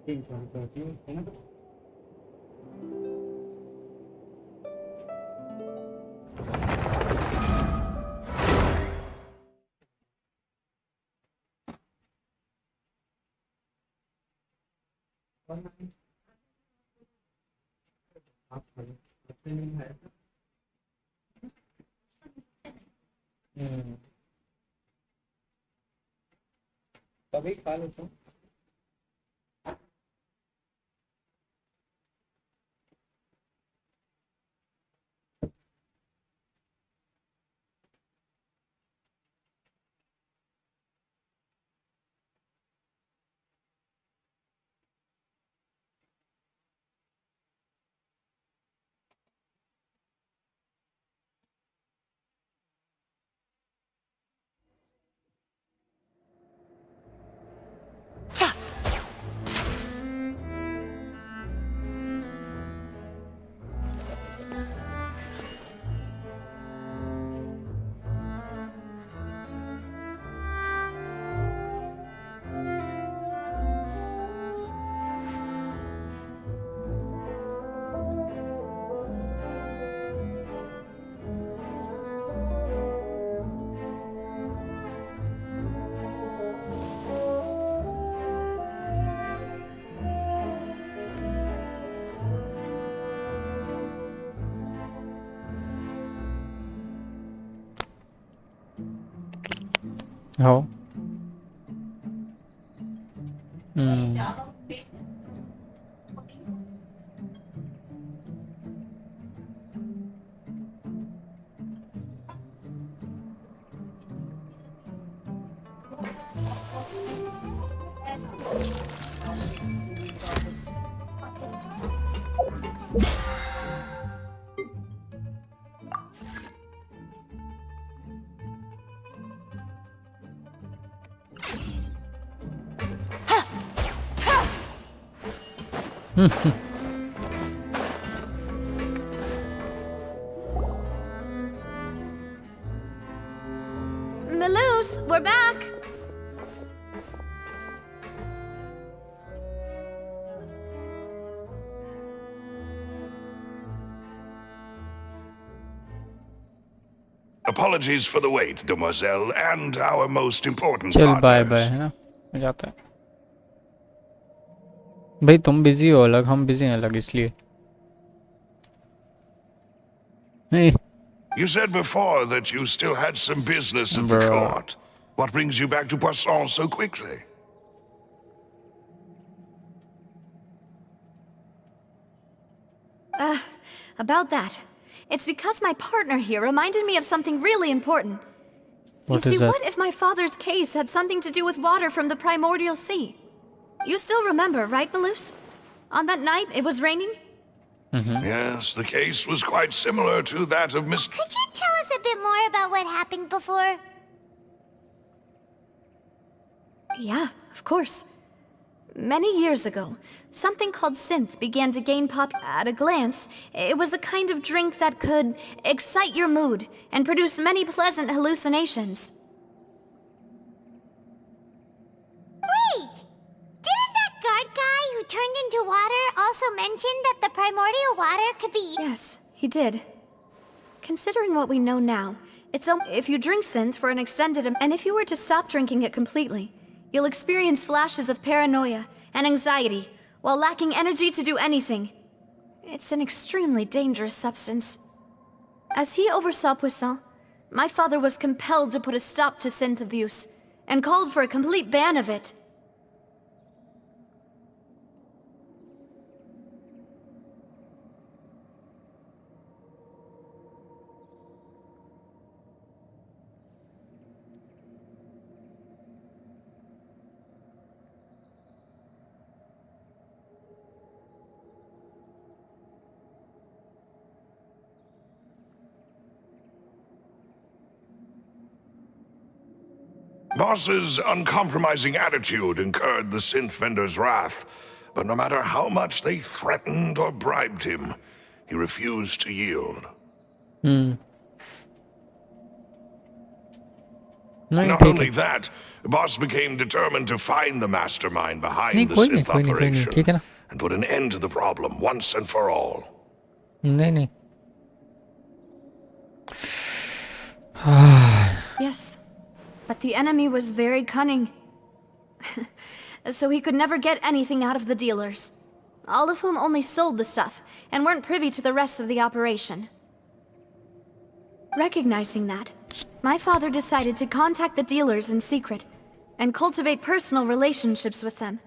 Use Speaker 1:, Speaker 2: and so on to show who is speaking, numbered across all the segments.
Speaker 1: तभी खा लेता हूँ। How?
Speaker 2: Maloose, we're back!
Speaker 3: Apologies for the wait, demoiselle, and our most important
Speaker 1: चल
Speaker 3: partners.
Speaker 1: बाय बाय है ना, मैं जाता है। भाई तुम बिजी हो अलग, हम बिजी हैं अलग, इसलिए नहीं।
Speaker 3: You said before that you still had some business at the
Speaker 1: Bruh.
Speaker 3: court. What brings you back to Poisson so quickly?
Speaker 2: About that. It's because my partner here reminded me of something really important.
Speaker 1: What
Speaker 2: you
Speaker 1: is
Speaker 2: see,
Speaker 1: that?
Speaker 2: what if my father's case had something to do with water from the primordial sea? You still remember, right, Maloose? On that night, it was raining?
Speaker 3: Yes, the case was quite similar to that of Miss...
Speaker 4: Could you tell us a bit more about what happened before?
Speaker 2: Yeah, of course. Many years ago, something called synth began to gain at a glance. It was a kind of drink that could excite your mood and produce many pleasant hallucinations.
Speaker 4: Wait! Didn't that guard guy who turned into water also mention that the primordial water could be...
Speaker 2: Yes, he did. Considering what we know now, if you drink synth for an extended and if you were to stop drinking it completely, you'll experience flashes of paranoia and anxiety while lacking energy to do anything. It's an extremely dangerous substance. As he oversaw Poisson, my father was compelled to put a stop to synth abuse and called for a complete ban of it.
Speaker 3: Boss's uncompromising attitude incurred the synth vendor's wrath, but no matter how much they threatened or bribed him, he refused to yield.
Speaker 1: नहीं
Speaker 3: Not
Speaker 1: ठीक
Speaker 3: only
Speaker 1: है
Speaker 3: that, Boss became determined to find the mastermind
Speaker 1: नहीं
Speaker 3: behind the
Speaker 1: कोई नहीं
Speaker 3: synth
Speaker 1: कोई नहीं कोई नहीं
Speaker 3: operation
Speaker 1: ठीक है ना
Speaker 3: and put an end to the problem once and for all.
Speaker 1: नहीं नहीं
Speaker 2: Yes, but the enemy was very cunning. So he could never get anything out of the dealers, all of whom only sold the stuff and weren't privy to the rest of the operation. Recognizing that, my father decided to contact the dealers in secret and cultivate personal relationships with them.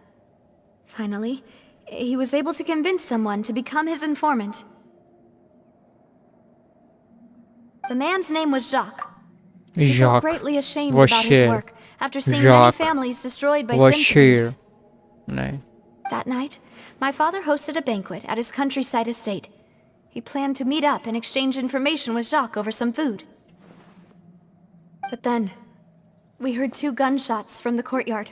Speaker 2: Finally, he was able to convince someone to become his informant. The man's name was Jacques. He felt
Speaker 1: Jacques
Speaker 2: greatly ashamed
Speaker 1: वो
Speaker 2: about his
Speaker 1: शेर
Speaker 2: work after seeing many
Speaker 1: Jacques
Speaker 2: families destroyed by
Speaker 1: वो
Speaker 2: synth
Speaker 1: शेर
Speaker 2: abuse.
Speaker 1: नहीं
Speaker 2: That night, my father hosted a banquet at his countryside estate. He planned to meet up and exchange information with Jacques over some food. But then, we heard 2 gunshots from the courtyard.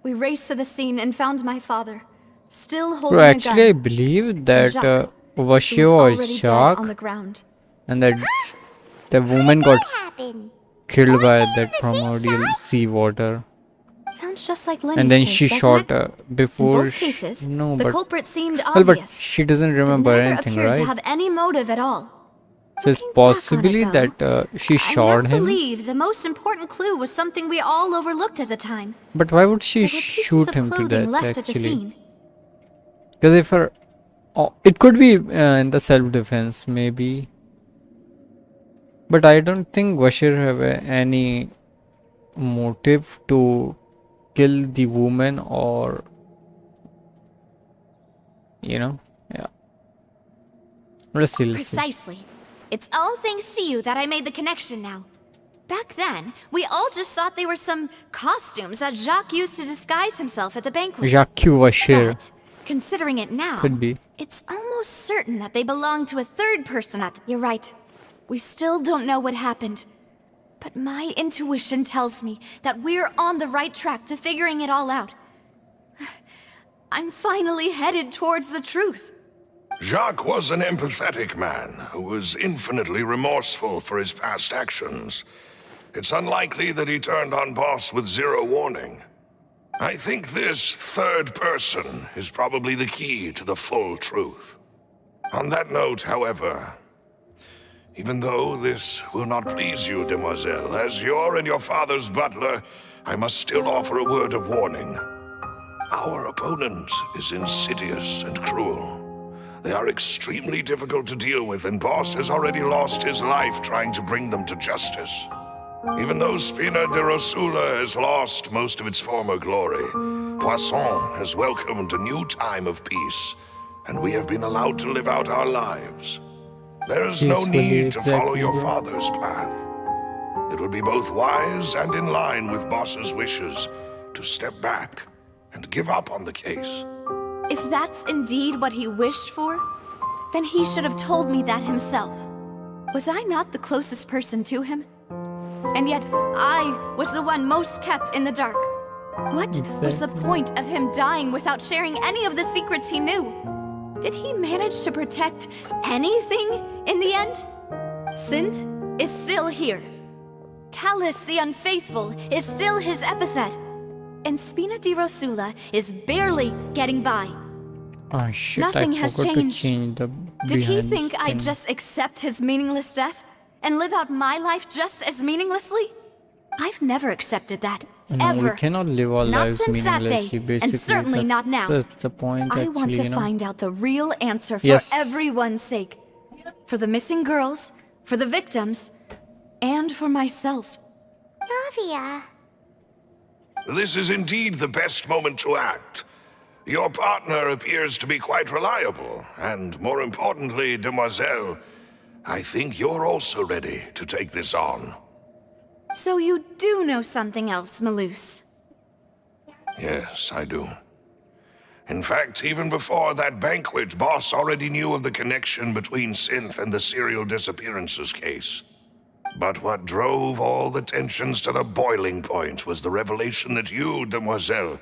Speaker 2: We raced to the scene and found my father, still holding
Speaker 1: Bro,
Speaker 2: a
Speaker 1: actually I
Speaker 2: gun,
Speaker 1: believe
Speaker 2: and
Speaker 1: that
Speaker 2: Jacques, who
Speaker 1: Vashio
Speaker 2: was
Speaker 1: was
Speaker 2: already dead on
Speaker 1: Jacques
Speaker 2: the ground.
Speaker 1: and that the woman got
Speaker 4: What happened?
Speaker 1: killed by
Speaker 4: Weren't they
Speaker 1: that
Speaker 4: on the same
Speaker 1: primordial
Speaker 4: side?
Speaker 1: seawater
Speaker 2: Sounds just like
Speaker 1: and
Speaker 2: Lenny's
Speaker 1: then
Speaker 2: case,
Speaker 1: she
Speaker 2: doesn't
Speaker 1: shot
Speaker 2: it? In
Speaker 1: before
Speaker 2: both cases,
Speaker 1: no
Speaker 2: the
Speaker 1: but
Speaker 2: culprit seemed
Speaker 1: well but
Speaker 2: obvious,
Speaker 1: she doesn't
Speaker 2: but
Speaker 1: remember
Speaker 2: neither
Speaker 1: anything
Speaker 2: appeared to
Speaker 1: right
Speaker 2: have any motive at all.
Speaker 1: so it's
Speaker 2: Looking back on it,
Speaker 1: possibly
Speaker 2: though,
Speaker 1: that she
Speaker 2: I
Speaker 1: shot
Speaker 2: now
Speaker 1: him
Speaker 2: believe the most important clue was something we all overlooked at the time.
Speaker 1: but why would she
Speaker 2: There were pieces
Speaker 1: shoot
Speaker 2: of
Speaker 1: him to
Speaker 2: clothing
Speaker 1: death
Speaker 2: left at the
Speaker 1: actually
Speaker 2: scene.
Speaker 1: because if her it could be in the self-defense maybe but I don't think Bashir have any motive to kill the woman or yeah let's see
Speaker 2: Precisely. It's all thanks to you that I made the connection now. Back then, we all just thought they were some costumes that Jacques used to disguise himself at the banquet.
Speaker 1: Jacques Bashir
Speaker 2: But, considering it now,
Speaker 1: could be
Speaker 2: it's almost certain that they belong to a third person at the... You're right. We still don't know what happened. But my intuition tells me that we're on the right track to figuring it all out. I'm finally headed towards the truth.
Speaker 3: Jacques was an empathetic man who was infinitely remorseful for his past actions. It's unlikely that he turned on Boss with zero warning. I think this third person is probably the key to the full truth. On that note, however, even though this will not please you, demoiselle, as your and your father's butler, I must still offer a word of warning. Our opponent is insidious and cruel. They are extremely difficult to deal with, and Boss has already lost his life trying to bring them to justice. Even though Spina de Rosula has lost most of its former glory, Poisson has welcomed a new time of peace, and we have been allowed to live out our lives. There is no
Speaker 1: Peacefully,
Speaker 3: need to follow
Speaker 1: exactly,
Speaker 3: your
Speaker 1: bro.
Speaker 3: father's path. It would be both wise and in line with Boss's wishes to step back and give up on the case.
Speaker 2: If that's indeed what he wished for, then he should have told me that himself. Was I not the closest person to him? And yet, I was the one most kept in the dark. What was the
Speaker 1: Exactly.
Speaker 2: point of him dying without sharing any of the secrets he knew? Did he manage to protect anything in the end? Synth is still here. Callus the Unfaithful is still his epithet. And Spina di Rosula is barely getting by.
Speaker 1: Oh shit,
Speaker 2: Nothing
Speaker 1: I
Speaker 2: has
Speaker 1: forgot
Speaker 2: changed.
Speaker 1: to change the
Speaker 2: Did he
Speaker 1: behind
Speaker 2: think
Speaker 1: this
Speaker 2: I'd
Speaker 1: thing.
Speaker 2: just accept his meaningless death and live out my life just as meaninglessly? I've never accepted that.
Speaker 1: No,
Speaker 2: ever.
Speaker 1: we cannot live our
Speaker 2: Not
Speaker 1: lives
Speaker 2: since that day,
Speaker 1: meaninglessly, basically.
Speaker 2: and certainly
Speaker 1: that's,
Speaker 2: not now.
Speaker 1: That's the point,
Speaker 2: I
Speaker 1: actually,
Speaker 2: want to
Speaker 1: you know.
Speaker 2: find out the real answer for
Speaker 1: Yes.
Speaker 2: everyone's sake. For the missing girls, for the victims, and for myself.
Speaker 4: Navia.
Speaker 3: This is indeed the best moment to act. Your partner appears to be quite reliable, and more importantly, demoiselle, I think you're also ready to take this on.
Speaker 2: So you do know something else, Malus.
Speaker 3: Yes, I do. In fact, even before that banquet, Boss already knew of the connection between Synth and the serial disappearances case. But what drove all the tensions to the boiling point was the revelation that you, demoiselle,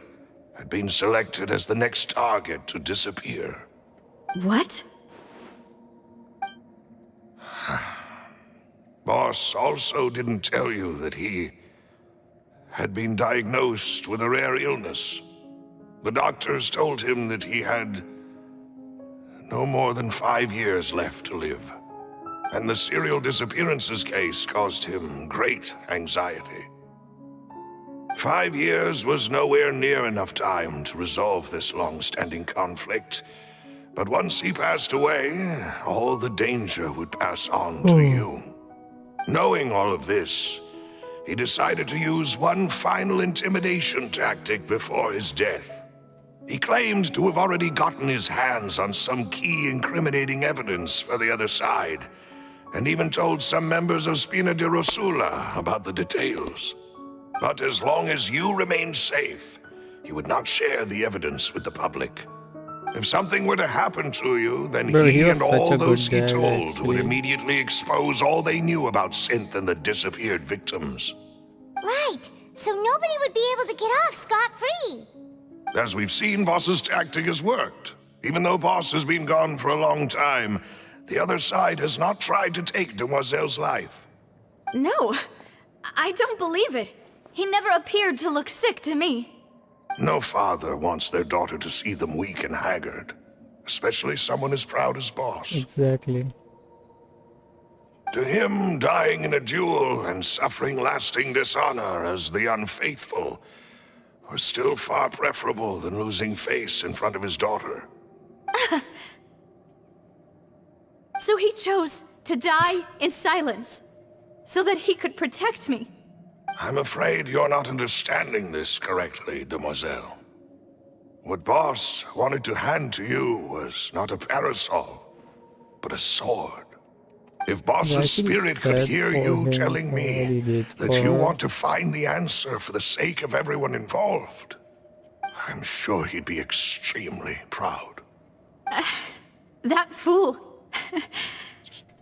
Speaker 3: had been selected as the next target to disappear.
Speaker 2: What?
Speaker 3: Boss also didn't tell you that he had been diagnosed with a rare illness. The doctors told him that he had no more than 5 years left to live, and the serial disappearances case caused him great anxiety. 5 years was nowhere near enough time to resolve this long-standing conflict, but once he passed away, all the danger would pass on to you. Knowing all of this, he decided to use one final intimidation tactic before his death. He claimed to have already gotten his hands on some key incriminating evidence for the other side, and even told some members of Spina di Rosula about the details. But as long as you remained safe, he would not share the evidence with the public. If something were to happen to you, then
Speaker 1: Bro, he
Speaker 3: he
Speaker 1: was
Speaker 3: and
Speaker 1: such
Speaker 3: all
Speaker 1: a
Speaker 3: those
Speaker 1: good
Speaker 3: he
Speaker 1: dad,
Speaker 3: told would
Speaker 1: actually.
Speaker 3: immediately expose all they knew about Synth and the disappeared victims.
Speaker 4: Right, so nobody would be able to get off scot-free.
Speaker 3: As we've seen, Boss's tactic has worked. Even though Boss has been gone for a long time, the other side has not tried to take Demoiselle's life.
Speaker 2: No, I don't believe it. He never appeared to look sick to me.
Speaker 3: No father wants their daughter to see them weak and haggard, especially someone as proud as Boss.
Speaker 1: Exactly.
Speaker 3: To him, dying in a duel and suffering lasting dishonor as the unfaithful was still far preferable than losing face in front of his daughter.
Speaker 2: So he chose to die in silence, so that he could protect me.
Speaker 3: I'm afraid you're not understanding this correctly, Demoiselle. What Boss wanted to hand to you was not a parasol, but a sword. If
Speaker 1: Yeah, I
Speaker 3: Boss's
Speaker 1: feel
Speaker 3: spirit could
Speaker 1: sad
Speaker 3: hear
Speaker 1: for
Speaker 3: you
Speaker 1: him
Speaker 3: telling
Speaker 1: for what he
Speaker 3: me
Speaker 1: did
Speaker 3: that
Speaker 1: for
Speaker 3: you
Speaker 1: her.
Speaker 3: want to find the answer for the sake of everyone involved, I'm sure he'd be extremely proud.
Speaker 2: That fool.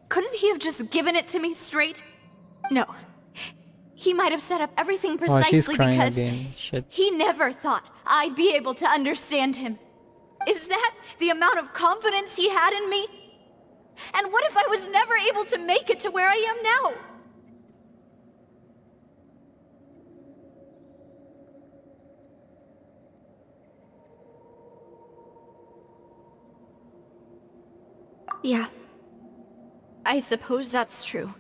Speaker 2: Couldn't he have just given it to me straight? No. He might have set up everything
Speaker 1: Oh, she's
Speaker 2: precisely
Speaker 1: crying
Speaker 2: because
Speaker 1: again. Shit.
Speaker 2: he never thought I'd be able to understand him. Is that the amount of confidence he had in me? And what if I was never able to make it to where I am now? Yeah. I suppose that's true.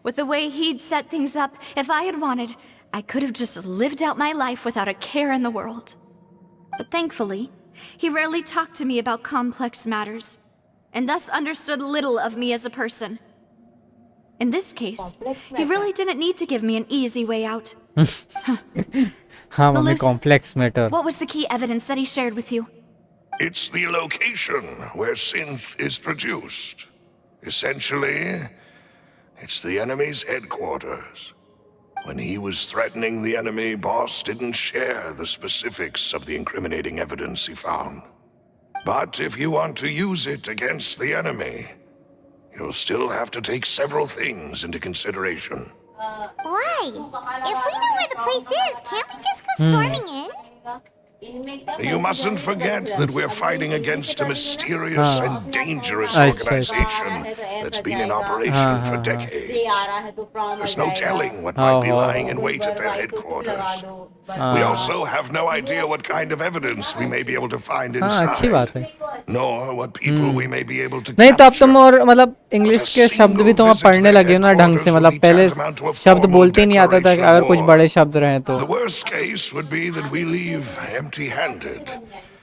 Speaker 2: With the way he'd set things up, if I had wanted, I could have just lived out my life without a care in the world. But thankfully, he rarely talked to me about complex matters, and thus understood little of me as a person. In this case, he really didn't need to give me an easy way out.
Speaker 1: हाँ mummy
Speaker 2: Melissa,
Speaker 1: complex matter.
Speaker 2: What was the key evidence that he shared with you?
Speaker 3: It's the location where synth is produced. Essentially, it's the enemy's headquarters. When he was threatening the enemy, Boss didn't share the specifics of the incriminating evidence he found. But if you want to use it against the enemy, you'll still have to take several things into consideration.
Speaker 4: Why? If we know where the place is, can't we just go storming in?
Speaker 3: You mustn't forget that we're fighting against a mysterious and dangerous
Speaker 1: अच्छा,
Speaker 3: organization that's been in operation for decades. There's no telling what might be lying in wait at their headquarters. We also have no idea what kind of evidence we may be able to find
Speaker 1: हाँ अच्छी बात
Speaker 3: inside,
Speaker 1: है.
Speaker 3: nor what people we may be able to
Speaker 1: नहीं तो अब तुम
Speaker 3: capture.
Speaker 1: और मतलब इंग्लिश के शब्द भी तुम अब पढ़ने लगे हो ना ढंग से, मतलब पहले शब्द बोलते ही नहीं आता था अगर कुछ बड़े शब्द रहे तो.
Speaker 3: The worst case would be that we leave empty-handed,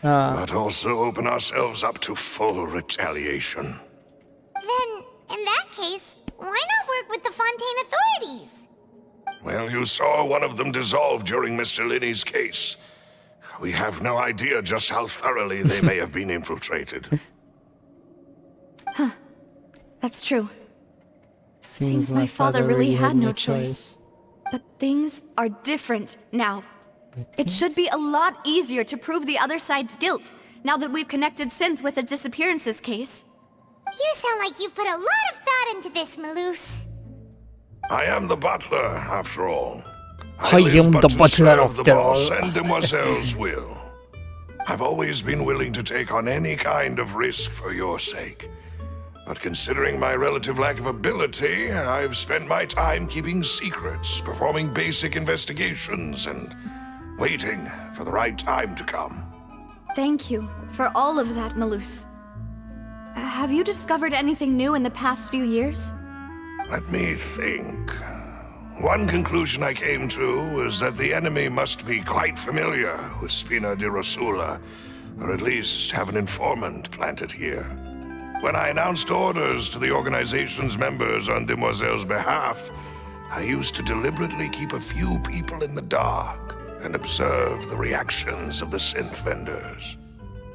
Speaker 1: हाँ
Speaker 3: but also open ourselves up to full retaliation.
Speaker 4: Then, in that case, why not work with the Fontaine authorities?
Speaker 3: Well, you saw one of them dissolve during Mr. Linney's case. We have no idea just how thoroughly they may have been infiltrated.
Speaker 2: That's true.
Speaker 1: seems
Speaker 2: my father really had no choice. But things are different now. It should be a lot easier to prove the other side's guilt, now that we've connected Synth with the disappearances case.
Speaker 4: You sound like you've put a lot of thought into this, Maloose.
Speaker 3: I am the butler, after all.
Speaker 1: I
Speaker 3: live
Speaker 1: am
Speaker 3: but
Speaker 1: the
Speaker 3: to
Speaker 1: butler
Speaker 3: serve
Speaker 1: after
Speaker 3: the boss
Speaker 1: all.
Speaker 3: and Demoiselle's will. I've always been willing to take on any kind of risk for your sake. But considering my relative lack of ability, I've spent my time keeping secrets, performing basic investigations, and waiting for the right time to come.
Speaker 2: Thank you for all of that, Malus. Have you discovered anything new in the past few years?
Speaker 3: Let me think. One conclusion I came to is that the enemy must be quite familiar with Spina di Rosula, or at least have an informant planted here. When I announced orders to the organization's members on Demoiselle's behalf, I used to deliberately keep a few people in the dark and observe the reactions of the synth vendors.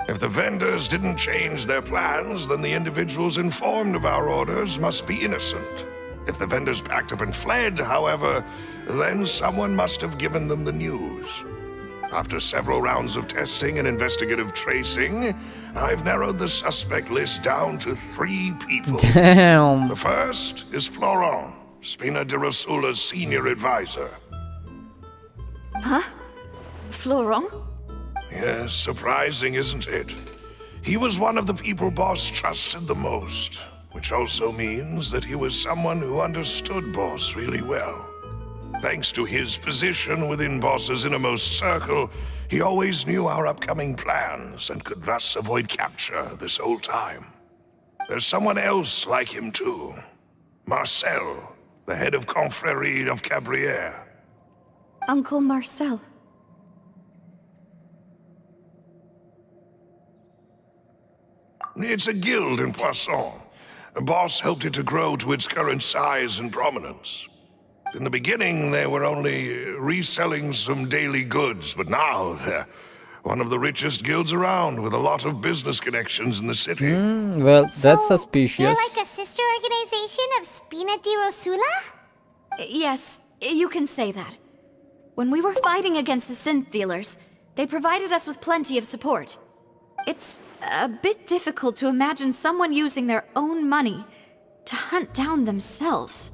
Speaker 3: If the vendors didn't change their plans, then the individuals informed of our orders must be innocent. If the vendors packed up and fled, however, then someone must have given them the news. After several rounds of testing and investigative tracing, I've narrowed the suspect list down to 3 people.
Speaker 1: Damn.
Speaker 3: The first is Florent, Spina di Rosula's senior advisor.
Speaker 2: Huh? Florent?
Speaker 3: Yes, surprising, isn't it? He was one of the people Boss trusted the most, which also means that he was someone who understood Boss really well. Thanks to his position within Boss's innermost circle, he always knew our upcoming plans and could thus avoid capture this whole time. There's someone else like him too. Marcel, the head of Confrérie of Cabrières.
Speaker 2: Uncle Marcel.
Speaker 3: It's a guild in Poisson. Boss helped it to grow to its current size and prominence. In the beginning, they were only reselling some daily goods, but now they're one of the richest guilds around, with a lot of business connections in the city.
Speaker 1: Well, that's
Speaker 4: So,
Speaker 1: suspicious.
Speaker 4: They're like a sister organization of Spina di Rosula?
Speaker 2: Yes, you can say that. When we were fighting against the synth dealers, they provided us with plenty of support. It's a bit difficult to imagine someone using their own money to hunt down themselves.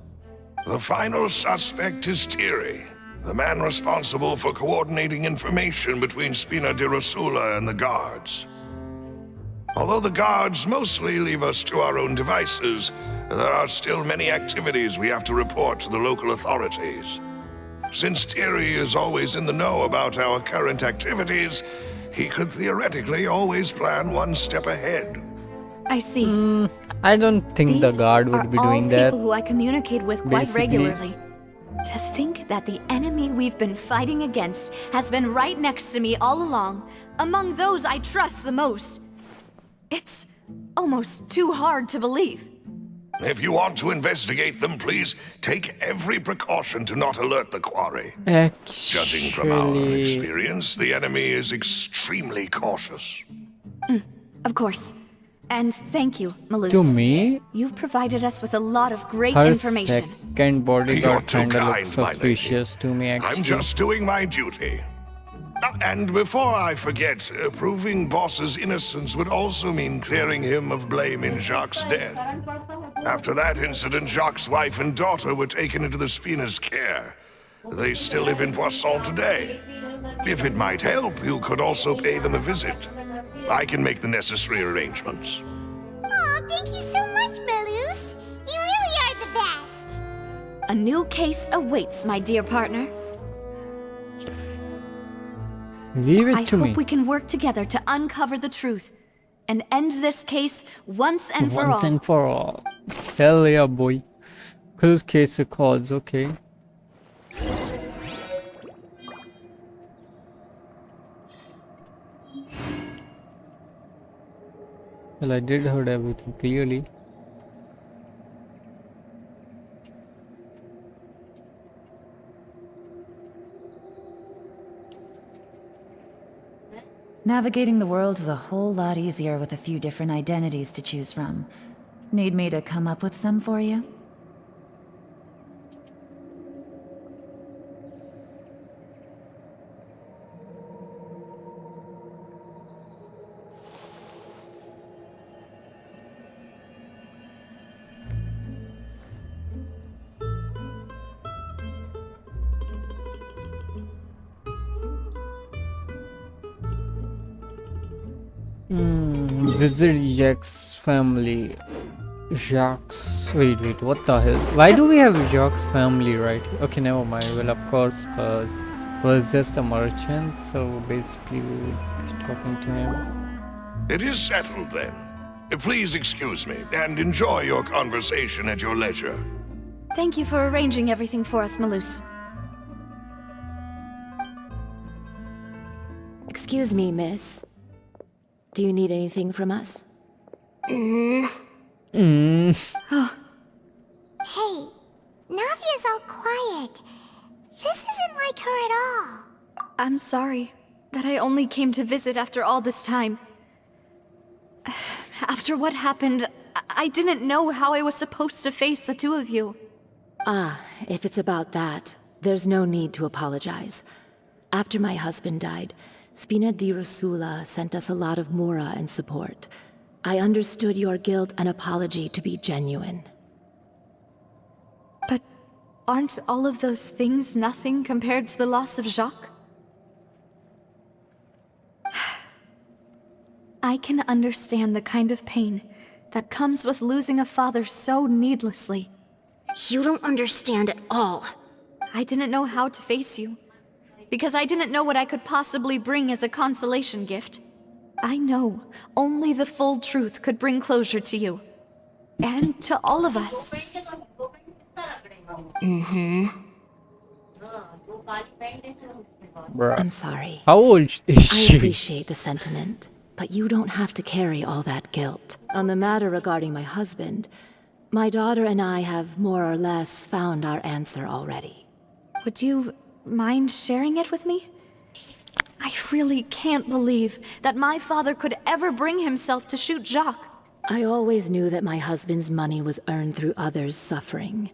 Speaker 3: The final suspect is Thierry, the man responsible for coordinating information between Spina di Rosula and the guards. Although the guards mostly leave us to our own devices, there are still many activities we have to report to the local authorities. Since Thierry is always in the know about our current activities, he could theoretically always plan one step ahead.
Speaker 2: I see.
Speaker 1: I don't think the
Speaker 2: These
Speaker 1: guard
Speaker 2: are
Speaker 1: would be
Speaker 2: all
Speaker 1: doing that.
Speaker 2: people who I communicate with quite
Speaker 1: basically.
Speaker 2: regularly. To think that the enemy we've been fighting against has been right next to me all along, among those I trust the most. It's almost too hard to believe.
Speaker 3: If you want to investigate them, please take every precaution to not alert the quarry. Judging from our
Speaker 1: Actually,
Speaker 3: experience, the enemy is extremely cautious.
Speaker 2: Of course. And thank you, Malus.
Speaker 1: to me,
Speaker 2: You've provided us with a lot of great
Speaker 1: her
Speaker 2: information.
Speaker 1: second
Speaker 3: You're
Speaker 1: bodyguard
Speaker 3: too
Speaker 1: kinda
Speaker 3: kind,
Speaker 1: looks
Speaker 3: my lady.
Speaker 1: suspicious to me, actually.
Speaker 3: I'm just doing my duty. And before I forget, proving Boss's innocence would also mean clearing him of blame in Jacques' death. After that incident, Jacques' wife and daughter were taken into the Spina's care. They still live in Poisson today. If it might help, you could also pay them a visit. I can make the necessary arrangements.
Speaker 4: Aw, thank you so much, Malus. You really are the best.
Speaker 2: A new case awaits, my dear partner.
Speaker 1: Leave it
Speaker 2: I
Speaker 1: to
Speaker 2: hope
Speaker 1: me.
Speaker 2: we can work together to uncover the truth and end this case once and for
Speaker 1: Once
Speaker 2: all.
Speaker 1: and for all. Hell yeah, boy. Close case records, okay. Well, I did heard everything clearly.
Speaker 5: Navigating the world is a whole lot easier with a few different identities to choose from. Need me to come up with some for you?
Speaker 1: Visit Jack's family. Jacques. Wait, what the hell? Why do we have Jacques' family right here? Okay, never mind. Well, of course, because was just a merchant, so basically we were just talking to him.
Speaker 3: It is settled then. Please excuse me and enjoy your conversation at your leisure.
Speaker 2: Thank you for arranging everything for us, Malus.
Speaker 6: Excuse me, miss. Do you need anything from us?
Speaker 4: Hey, Navia's all quiet. This isn't like her at all.
Speaker 2: I'm sorry that I only came to visit after all this time. After what happened, I didn't know how I was supposed to face the two of you.
Speaker 6: Ah, if it's about that, there's no need to apologize. After my husband died, Spina di Rosula sent us a lot of mora and support. I understood your guilt and apology to be genuine.
Speaker 2: But aren't all of those things nothing compared to the loss of Jacques? I can understand the kind of pain that comes with losing a father so needlessly.
Speaker 4: You don't understand at all.
Speaker 2: I didn't know how to face you, because I didn't know what I could possibly bring as a consolation gift. I know only the full truth could bring closure to you. And to all of us.
Speaker 1: Bruh.
Speaker 6: I'm sorry.
Speaker 1: How old is
Speaker 6: I
Speaker 1: she?
Speaker 6: appreciate the sentiment, but you don't have to carry all that guilt. On the matter regarding my husband, my daughter and I have more or less found our answer already.
Speaker 2: Would you mind sharing it with me? I really can't believe that my father could ever bring himself to shoot Jacques.
Speaker 6: I always knew that my husband's money was earned through others' suffering.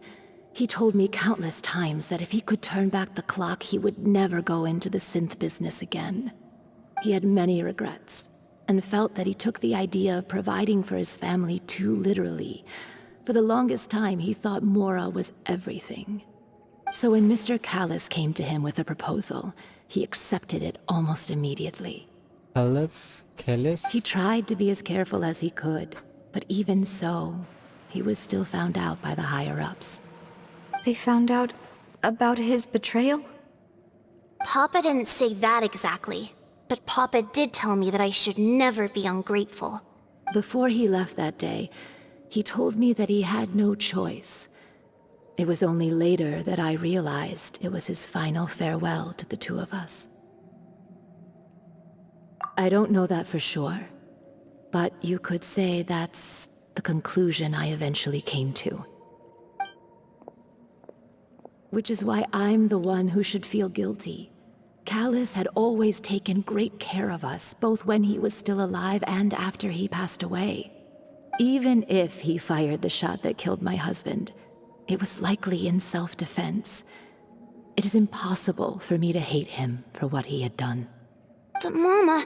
Speaker 6: He told me countless times that if he could turn back the clock, he would never go into the synth business again. He had many regrets, and felt that he took the idea of providing for his family too literally. For the longest time, he thought Mora was everything. So when Mr. Callis came to him with a proposal, he accepted it almost immediately.
Speaker 1: Kellis?
Speaker 6: He tried to be as careful as he could, but even so, he was still found out by the higher-ups.
Speaker 2: They found out about his betrayal?
Speaker 4: Papa didn't say that exactly, but Papa did tell me that I should never be ungrateful.
Speaker 6: Before he left that day, he told me that he had no choice. It was only later that I realized it was his final farewell to the two of us. I don't know that for sure, but you could say that's the conclusion I eventually came to. Which is why I'm the one who should feel guilty. Callis had always taken great care of us, both when he was still alive and after he passed away. Even if he fired the shot that killed my husband, it was likely in self-defense. It is impossible for me to hate him for what he had done.
Speaker 4: But Mama,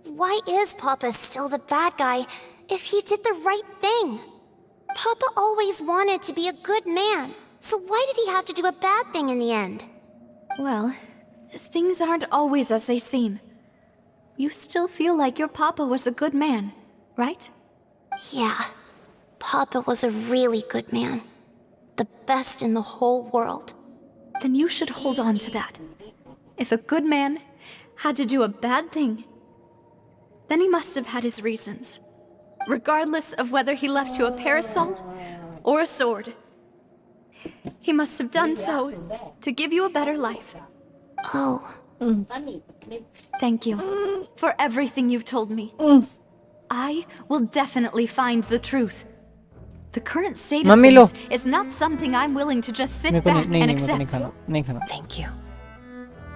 Speaker 4: why is Papa still the bad guy if he did the right thing? Papa always wanted to be a good man, so why did he have to do a bad thing in the end?
Speaker 2: Well, things aren't always as they seem. You still feel like your papa was a good man, right?
Speaker 4: Yeah, Papa was a really good man. The best in the whole world.
Speaker 2: Then you should hold on to that. If a good man had to do a bad thing, then he must have had his reasons. Regardless of whether he left you a parasol or a sword. He must have done so to give you a better life.
Speaker 4: Oh,
Speaker 2: Thank you for everything you've told me. I will definitely find the truth. The current state of
Speaker 1: Mummy, lo.
Speaker 2: things is not something I'm willing to just sit
Speaker 1: मेरे को
Speaker 2: back
Speaker 1: नहीं
Speaker 2: and
Speaker 1: नहीं मेरे को नहीं
Speaker 2: accept.
Speaker 1: खाना नहीं खाना.
Speaker 6: Thank you.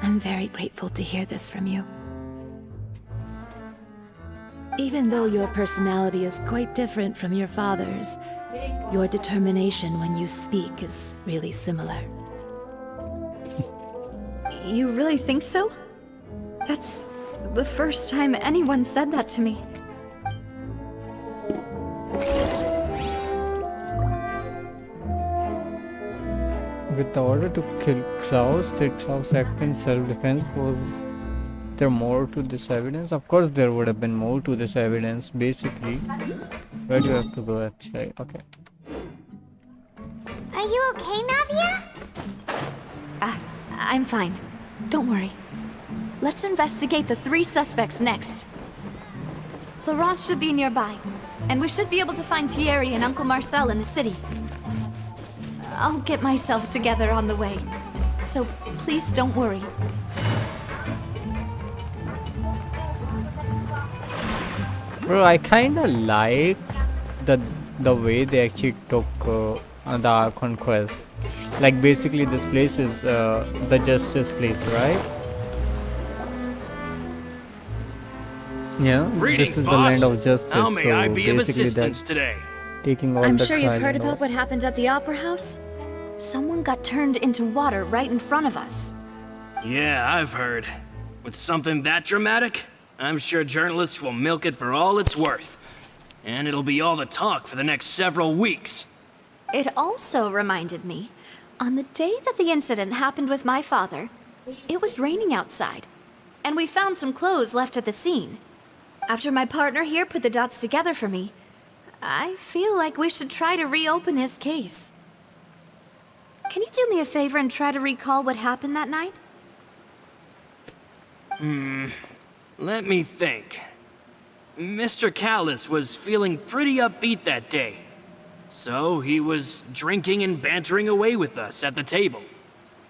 Speaker 6: I'm very grateful to hear this from you. Even though your personality is quite different from your father's, your determination when you speak is really similar.
Speaker 2: You really think so? That's the first time anyone said that to me.
Speaker 1: With the order to kill Klaus, did Klaus act in self-defense? Was there more to this evidence? Of course there would have been more to this evidence, basically. Where do you have to go actually? Okay.
Speaker 4: Are you okay, Navia?
Speaker 2: I'm fine. Don't worry. Let's investigate the 3 suspects next. Florence should be nearby, and we should be able to find Thierry and Uncle Marcel in the city. I'll get myself together on the way, so please don't worry.
Speaker 1: Bro, I kinda like the way they actually took the Archon quest. Like basically this place is the justice place, right? Yeah,
Speaker 7: Greetings,
Speaker 1: this is
Speaker 7: boss.
Speaker 1: the land of justice.
Speaker 7: How may
Speaker 1: so
Speaker 7: I be of
Speaker 1: basically
Speaker 7: assistance
Speaker 1: that
Speaker 7: today?
Speaker 1: taking all
Speaker 2: I'm
Speaker 1: the
Speaker 2: sure you've
Speaker 1: trial
Speaker 2: heard
Speaker 1: and all.
Speaker 2: about what happened at the Opera House? Someone got turned into water right in front of us.
Speaker 7: Yeah, I've heard. With something that dramatic, I'm sure journalists will milk it for all it's worth. And it'll be all the talk for the next several weeks.
Speaker 2: It also reminded me, on the day that the incident happened with my father, it was raining outside, and we found some clothes left at the scene. After my partner here put the dots together for me, I feel like we should try to reopen his case. Can you do me a favor and try to recall what happened that night?
Speaker 7: Let me think. Mr. Callis was feeling pretty upbeat that day. So he was drinking and bantering away with us at the table.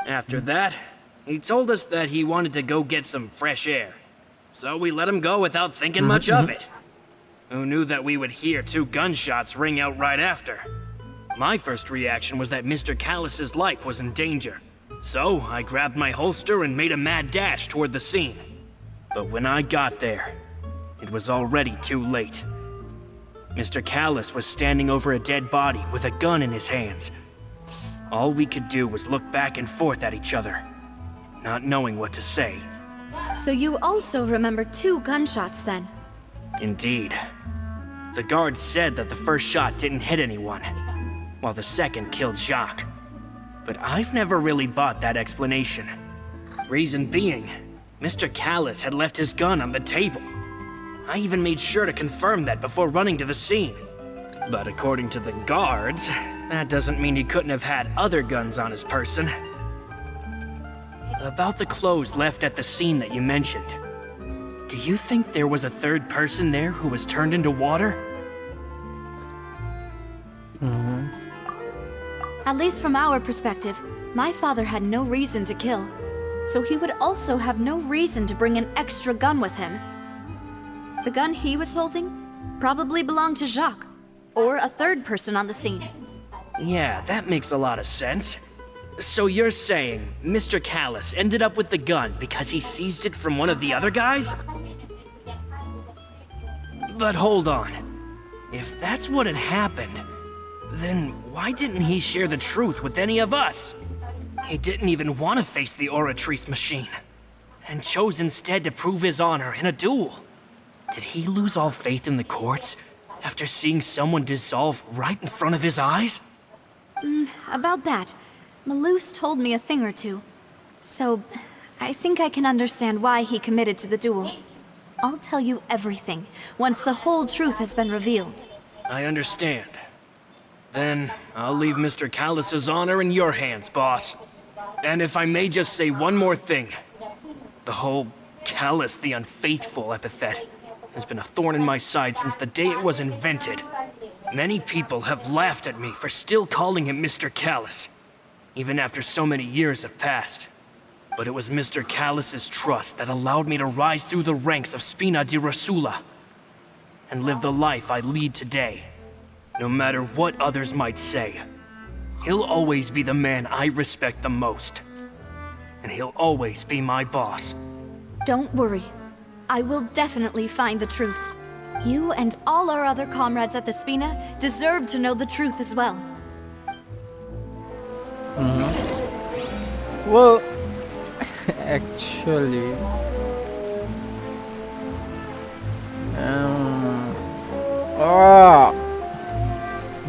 Speaker 7: After that, he told us that he wanted to go get some fresh air. So we let him go without thinking much of it. Who knew that we would hear 2 gunshots ring out right after? My first reaction was that Mr. Callis's life was in danger. So I grabbed my holster and made a mad dash toward the scene. But when I got there, it was already too late. Mr. Callis was standing over a dead body with a gun in his hands. All we could do was look back and forth at each other, not knowing what to say.
Speaker 2: So you also remember 2 gunshots then?
Speaker 7: Indeed. The guard said that the first shot didn't hit anyone, while the second killed Jacques. But I've never really bought that explanation. Reason being, Mr. Callis had left his gun on the table. I even made sure to confirm that before running to the scene. But according to the guards, that doesn't mean he couldn't have had other guns on his person. About the clothes left at the scene that you mentioned, do you think there was a 3rd person there who was turned into water?
Speaker 2: At least from our perspective, my father had no reason to kill. So he would also have no reason to bring an extra gun with him. The gun he was holding probably belonged to Jacques, or a 3rd person on the scene.
Speaker 7: Yeah, that makes a lot of sense. So you're saying Mr. Callis ended up with the gun because he seized it from one of the other guys? But hold on. If that's what had happened, then why didn't he share the truth with any of us? He didn't even want to face the Oratrice machine, and chose instead to prove his honor in a duel. Did he lose all faith in the courts after seeing someone dissolve right in front of his eyes?
Speaker 2: About that, Malouse told me a thing or two. So, I think I can understand why he committed to the duel. I'll tell you everything, once the whole truth has been revealed.
Speaker 7: I understand. Then, I'll leave Mr. Callis's honor in your hands, boss. And if I may just say one more thing. The whole Callis the Unfaithful epithet has been a thorn in my side since the day it was invented. Many people have laughed at me for still calling him Mr. Callis, even after so many years have passed. But it was Mr. Callis's trust that allowed me to rise through the ranks of Spina di Rosula and live the life I lead today. No matter what others might say, he'll always be the man I respect the most. And he'll always be my boss.
Speaker 2: Don't worry. I will definitely find the truth. You and all our other comrades at the Spina deserve to know the truth as well.
Speaker 1: Well, actually,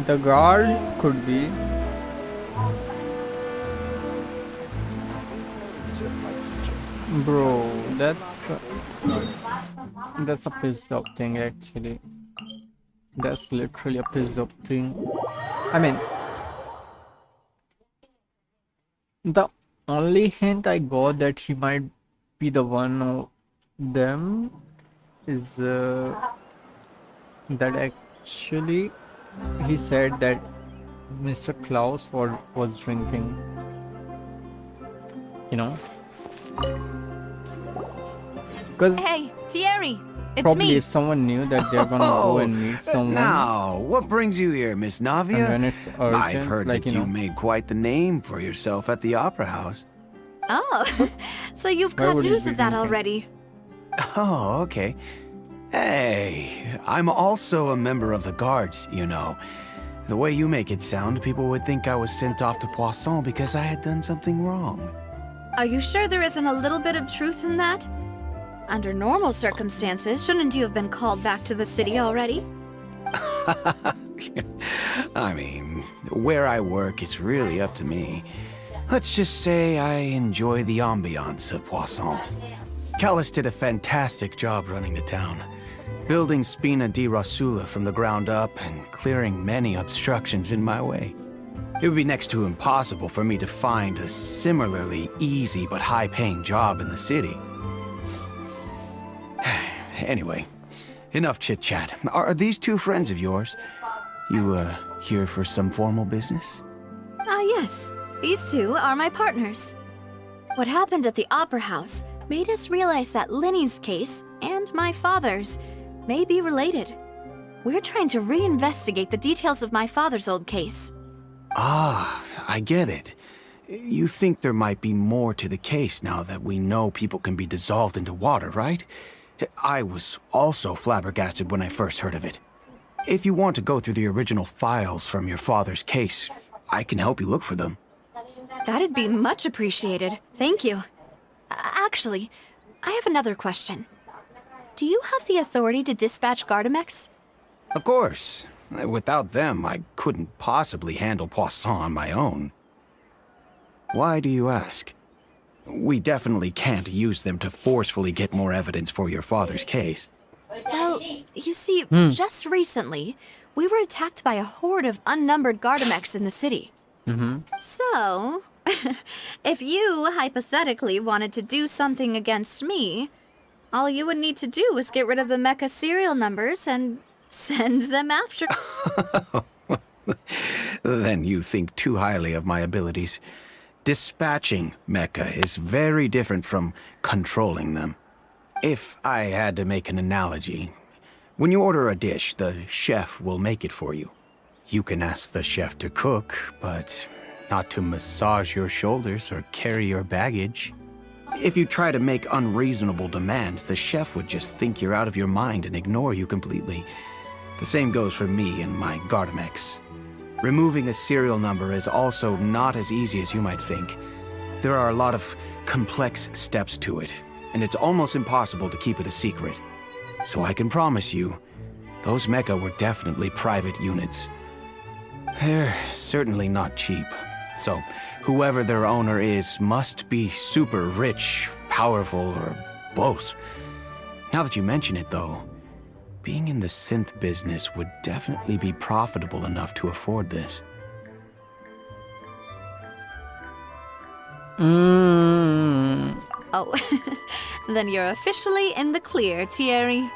Speaker 1: the guards could be. Bro, that's a pissed off thing actually. That's literally a piece of thing. I mean, the only hint I got that he might be the one of them is that actually he said that Mr. Klaus was drinking. You know? Because
Speaker 2: Hey, Thierry, it's
Speaker 1: probably
Speaker 2: me.
Speaker 1: if someone knew that they're gonna go and meet someone,
Speaker 8: Now, what brings you here, Miss
Speaker 1: and
Speaker 8: Navia?
Speaker 1: when it's
Speaker 8: I've
Speaker 1: urgent,
Speaker 8: heard
Speaker 1: like,
Speaker 8: that
Speaker 1: you
Speaker 8: you
Speaker 1: know,
Speaker 8: made quite the name for yourself at the Opera House.
Speaker 2: Oh, so you've
Speaker 1: Why
Speaker 2: got
Speaker 1: would he
Speaker 2: news
Speaker 1: be
Speaker 2: of that
Speaker 1: drinking?
Speaker 2: already.
Speaker 8: Oh, okay. Hey, I'm also a member of the guards, you know. The way you make it sound, people would think I was sent off to Poisson because I had done something wrong.
Speaker 2: Are you sure there isn't a little bit of truth in that? Under normal circumstances, shouldn't you have been called back to the city already?
Speaker 8: I mean, where I work is really up to me. Let's just say I enjoy the ambiance of Poisson. Callis did a fantastic job running the town, building Spina di Rosula from the ground up and clearing many obstructions in my way. It would be next to impossible for me to find a similarly easy but high-paying job in the city. Anyway, enough chit-chat. Are these two friends of yours? You, here for some formal business?
Speaker 2: Ah, yes. These two are my partners. What happened at the Opera House made us realize that Linny's case and my father's may be related. We're trying to reinvestigate the details of my father's old case.
Speaker 8: Ah, I get it. You think there might be more to the case now that we know people can be dissolved into water, right? I was also flabbergasted when I first heard of it. If you want to go through the original files from your father's case, I can help you look for them.
Speaker 2: That'd be much appreciated. Thank you. Actually, I have another question. Do you have the authority to dispatch Gardamex?
Speaker 8: Of course. Without them, I couldn't possibly handle Poisson on my own. Why do you ask? We definitely can't use them to forcefully get more evidence for your father's case.
Speaker 2: Well, you see, just recently, we were attacked by a horde of unnumbered Gardamex in the city. So, if you hypothetically wanted to do something against me, all you would need to do is get rid of the mecha serial numbers and send them after.
Speaker 8: Then you think too highly of my abilities. Dispatching mecha is very different from controlling them. If I had to make an analogy, when you order a dish, the chef will make it for you. You can ask the chef to cook, but not to massage your shoulders or carry your baggage. If you try to make unreasonable demands, the chef would just think you're out of your mind and ignore you completely. The same goes for me and my Gardamex. Removing a serial number is also not as easy as you might think. There are a lot of complex steps to it, and it's almost impossible to keep it a secret. So I can promise you, those mecha were definitely private units. They're certainly not cheap. So, whoever their owner is must be super rich, powerful, or both. Now that you mention it, though, being in the synth business would definitely be profitable enough to afford this.
Speaker 2: Oh, then you're officially in the clear, Thierry.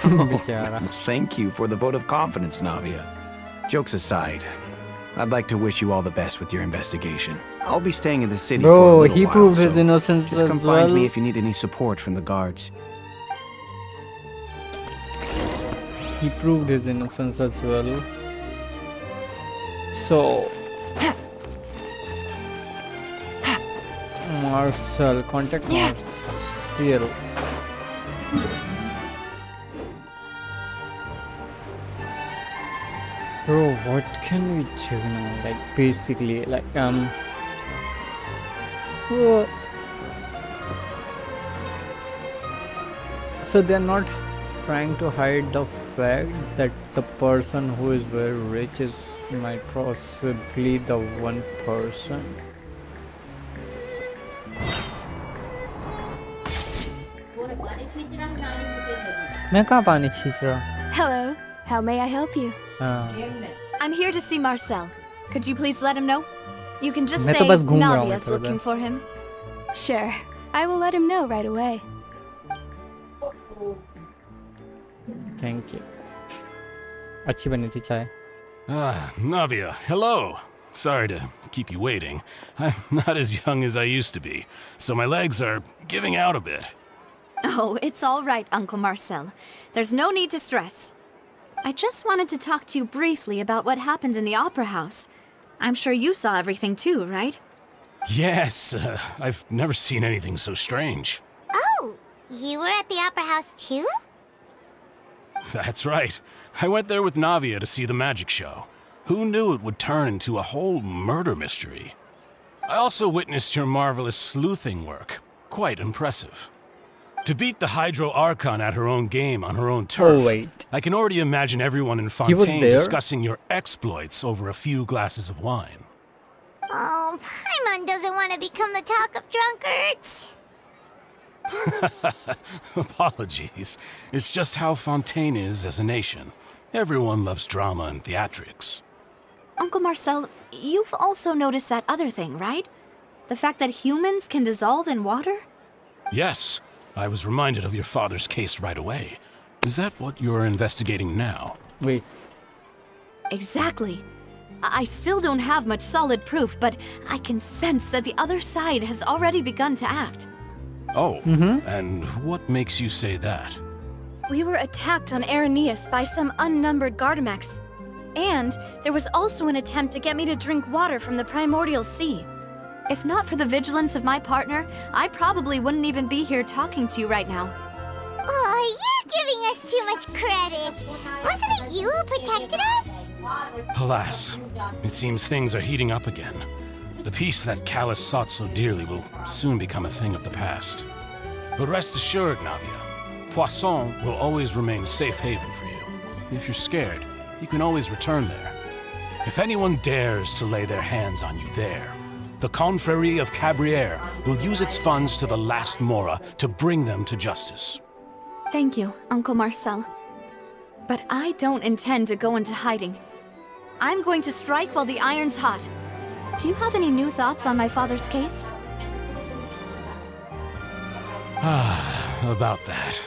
Speaker 1: Bechara.
Speaker 8: Thank you for the vote of confidence, Navia. Jokes aside, I'd like to wish you all the best with your investigation. I'll be staying in the city for a
Speaker 1: Bro,
Speaker 8: little
Speaker 1: he
Speaker 8: while,
Speaker 1: proved
Speaker 8: so
Speaker 1: his innocence
Speaker 8: just
Speaker 1: as
Speaker 8: come find me
Speaker 1: well.
Speaker 8: if you need any support from the guards.
Speaker 1: He proved his innocence as well. So, Marcel, contact Marcel. Bro, what can we do now? Like, basically, like, wha- so they're not trying to hide the fact that the person who is very rich is might possibly the one person. मैं कहाँ पानी छींच रहा?
Speaker 2: Hello. How may I help you?
Speaker 1: हाँ.
Speaker 2: I'm here to see Marcel. Could you please let him know? You can just
Speaker 1: मैं
Speaker 2: say
Speaker 1: तो बस घूम रहा हूँ
Speaker 2: Navia's
Speaker 1: इधर-उधर.
Speaker 2: looking for him. Sure. I will let him know right away.
Speaker 1: Thank you. अच्छी बनी थी चाय.
Speaker 9: Ah, Navia, hello. Sorry to keep you waiting. I'm not as young as I used to be, so my legs are giving out a bit.
Speaker 2: Oh, it's all right, Uncle Marcel. There's no need to stress. I just wanted to talk to you briefly about what happened in the Opera House. I'm sure you saw everything too, right?
Speaker 9: Yes, I've never seen anything so strange.
Speaker 4: Oh, you were at the Opera House too?
Speaker 9: That's right. I went there with Navia to see the magic show. Who knew it would turn into a whole murder mystery? I also witnessed your marvelous sleuthing work. Quite impressive. To beat the Hydro Archon at her own game on her own turf,
Speaker 1: Oh, wait.
Speaker 9: I can already imagine everyone in
Speaker 1: was
Speaker 9: Fontaine
Speaker 1: there?
Speaker 9: discussing your exploits over a few glasses of wine.
Speaker 4: Oh, Paimon doesn't want to become the talk of drunkards.
Speaker 9: Apologies. It's just how Fontaine is as a nation. Everyone loves drama and theatrics.
Speaker 2: Uncle Marcel, you've also noticed that other thing, right? The fact that humans can dissolve in water?
Speaker 9: Yes, I was reminded of your father's case right away. Is that what you're investigating now?
Speaker 1: Wait.
Speaker 2: Exactly. I still don't have much solid proof, but I can sense that the other side has already begun to act.
Speaker 9: Oh, and what makes you say that?
Speaker 2: We were attacked on Araneus by some unnumbered Gardamex. And there was also an attempt to get me to drink water from the primordial sea. If not for the vigilance of my partner, I probably wouldn't even be here talking to you right now.
Speaker 4: Oh, you're giving us too much credit. Wasn't it you who protected us?
Speaker 9: Alas, it seems things are heating up again. The peace that Callus sought so dearly will soon become a thing of the past. But rest assured, Navia, Poisson will always remain a safe haven for you. If you're scared, you can always return there. If anyone dares to lay their hands on you there, the Confrérie of Cabrières will use its funds to the last Mora to bring them to justice.
Speaker 2: Thank you, Uncle Marcel. But I don't intend to go into hiding. I'm going to strike while the iron's hot. Do you have any new thoughts on my father's case?
Speaker 9: About that.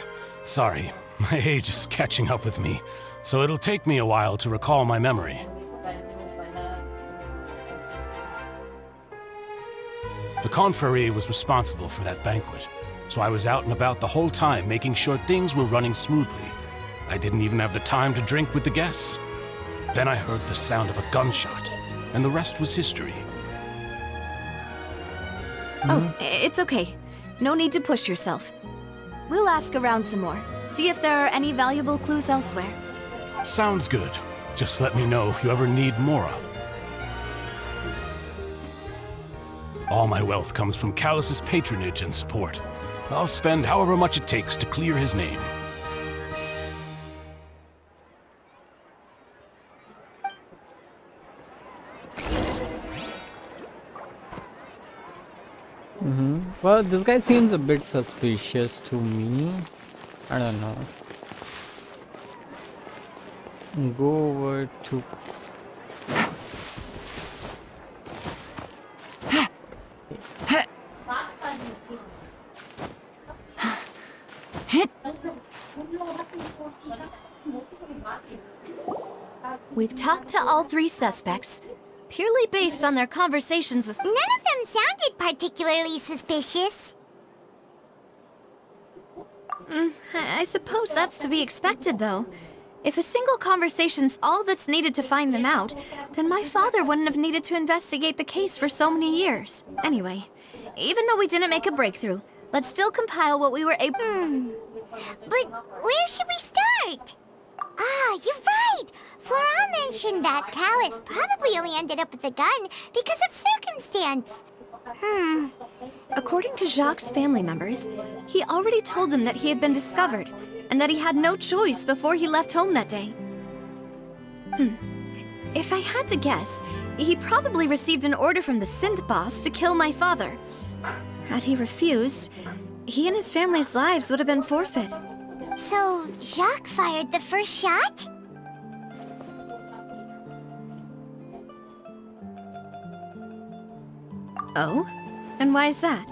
Speaker 9: Sorry, my age is catching up with me, so it'll take me a while to recall my memory. The Confrérie was responsible for that banquet, so I was out and about the whole time making sure things were running smoothly. I didn't even have the time to drink with the guests. Then I heard the sound of a gunshot, and the rest was history.
Speaker 2: Oh, it's okay. No need to push yourself. We'll ask around some more. See if there are any valuable clues elsewhere.
Speaker 9: Sounds good. Just let me know if you ever need Mora. All my wealth comes from Callus's patronage and support. I'll spend however much it takes to clear his name.
Speaker 1: Well, this guy seems a bit suspicious to me. I don't know. Go over to...
Speaker 2: We've talked to all three suspects, purely based on their conversations with...
Speaker 4: None of them sounded particularly suspicious.
Speaker 2: I suppose that's to be expected, though. If a single conversation's all that's needed to find them out, then my father wouldn't have needed to investigate the case for so many years. Anyway, even though we didn't make a breakthrough, let's still compile what we were able...
Speaker 4: But where should we start? Ah, you're right! Flora mentioned that Callus probably only ended up with the gun because of circumstance.
Speaker 2: According to Jacques' family members, he already told them that he had been discovered, and that he had no choice before he left home that day. If I had to guess, he probably received an order from the synth boss to kill my father. Had he refused, he and his family's lives would have been forfeit.
Speaker 4: So, Jacques fired the first shot?
Speaker 2: Oh? And why is that?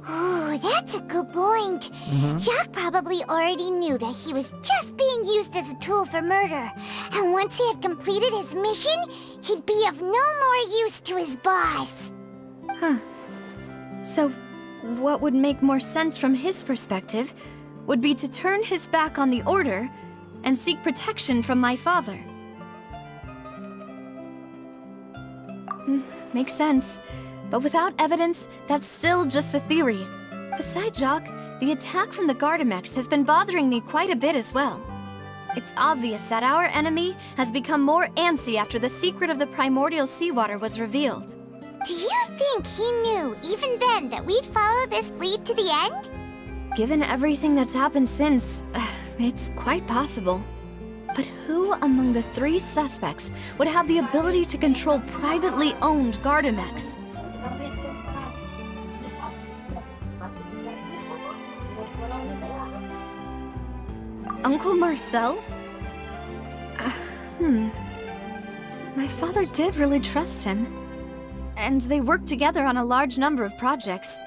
Speaker 4: Ooh, that's a good point. Jacques probably already knew that he was just being used as a tool for murder. And once he had completed his mission, he'd be of no more use to his boss.
Speaker 2: Huh. So, what would make more sense from his perspective would be to turn his back on the Order and seek protection from my father. Makes sense. But without evidence, that's still just a theory. Besides, Jacques, the attack from the Gardamex has been bothering me quite a bit as well. It's obvious that our enemy has become more antsy after the secret of the primordial seawater was revealed.
Speaker 4: Do you think he knew, even then, that we'd follow this lead to the end?
Speaker 2: Given everything that's happened since, it's quite possible. But who among the three suspects would have the ability to control privately owned Gardamex? Uncle Marcel? My father did really trust him. And they worked together on a large number of projects.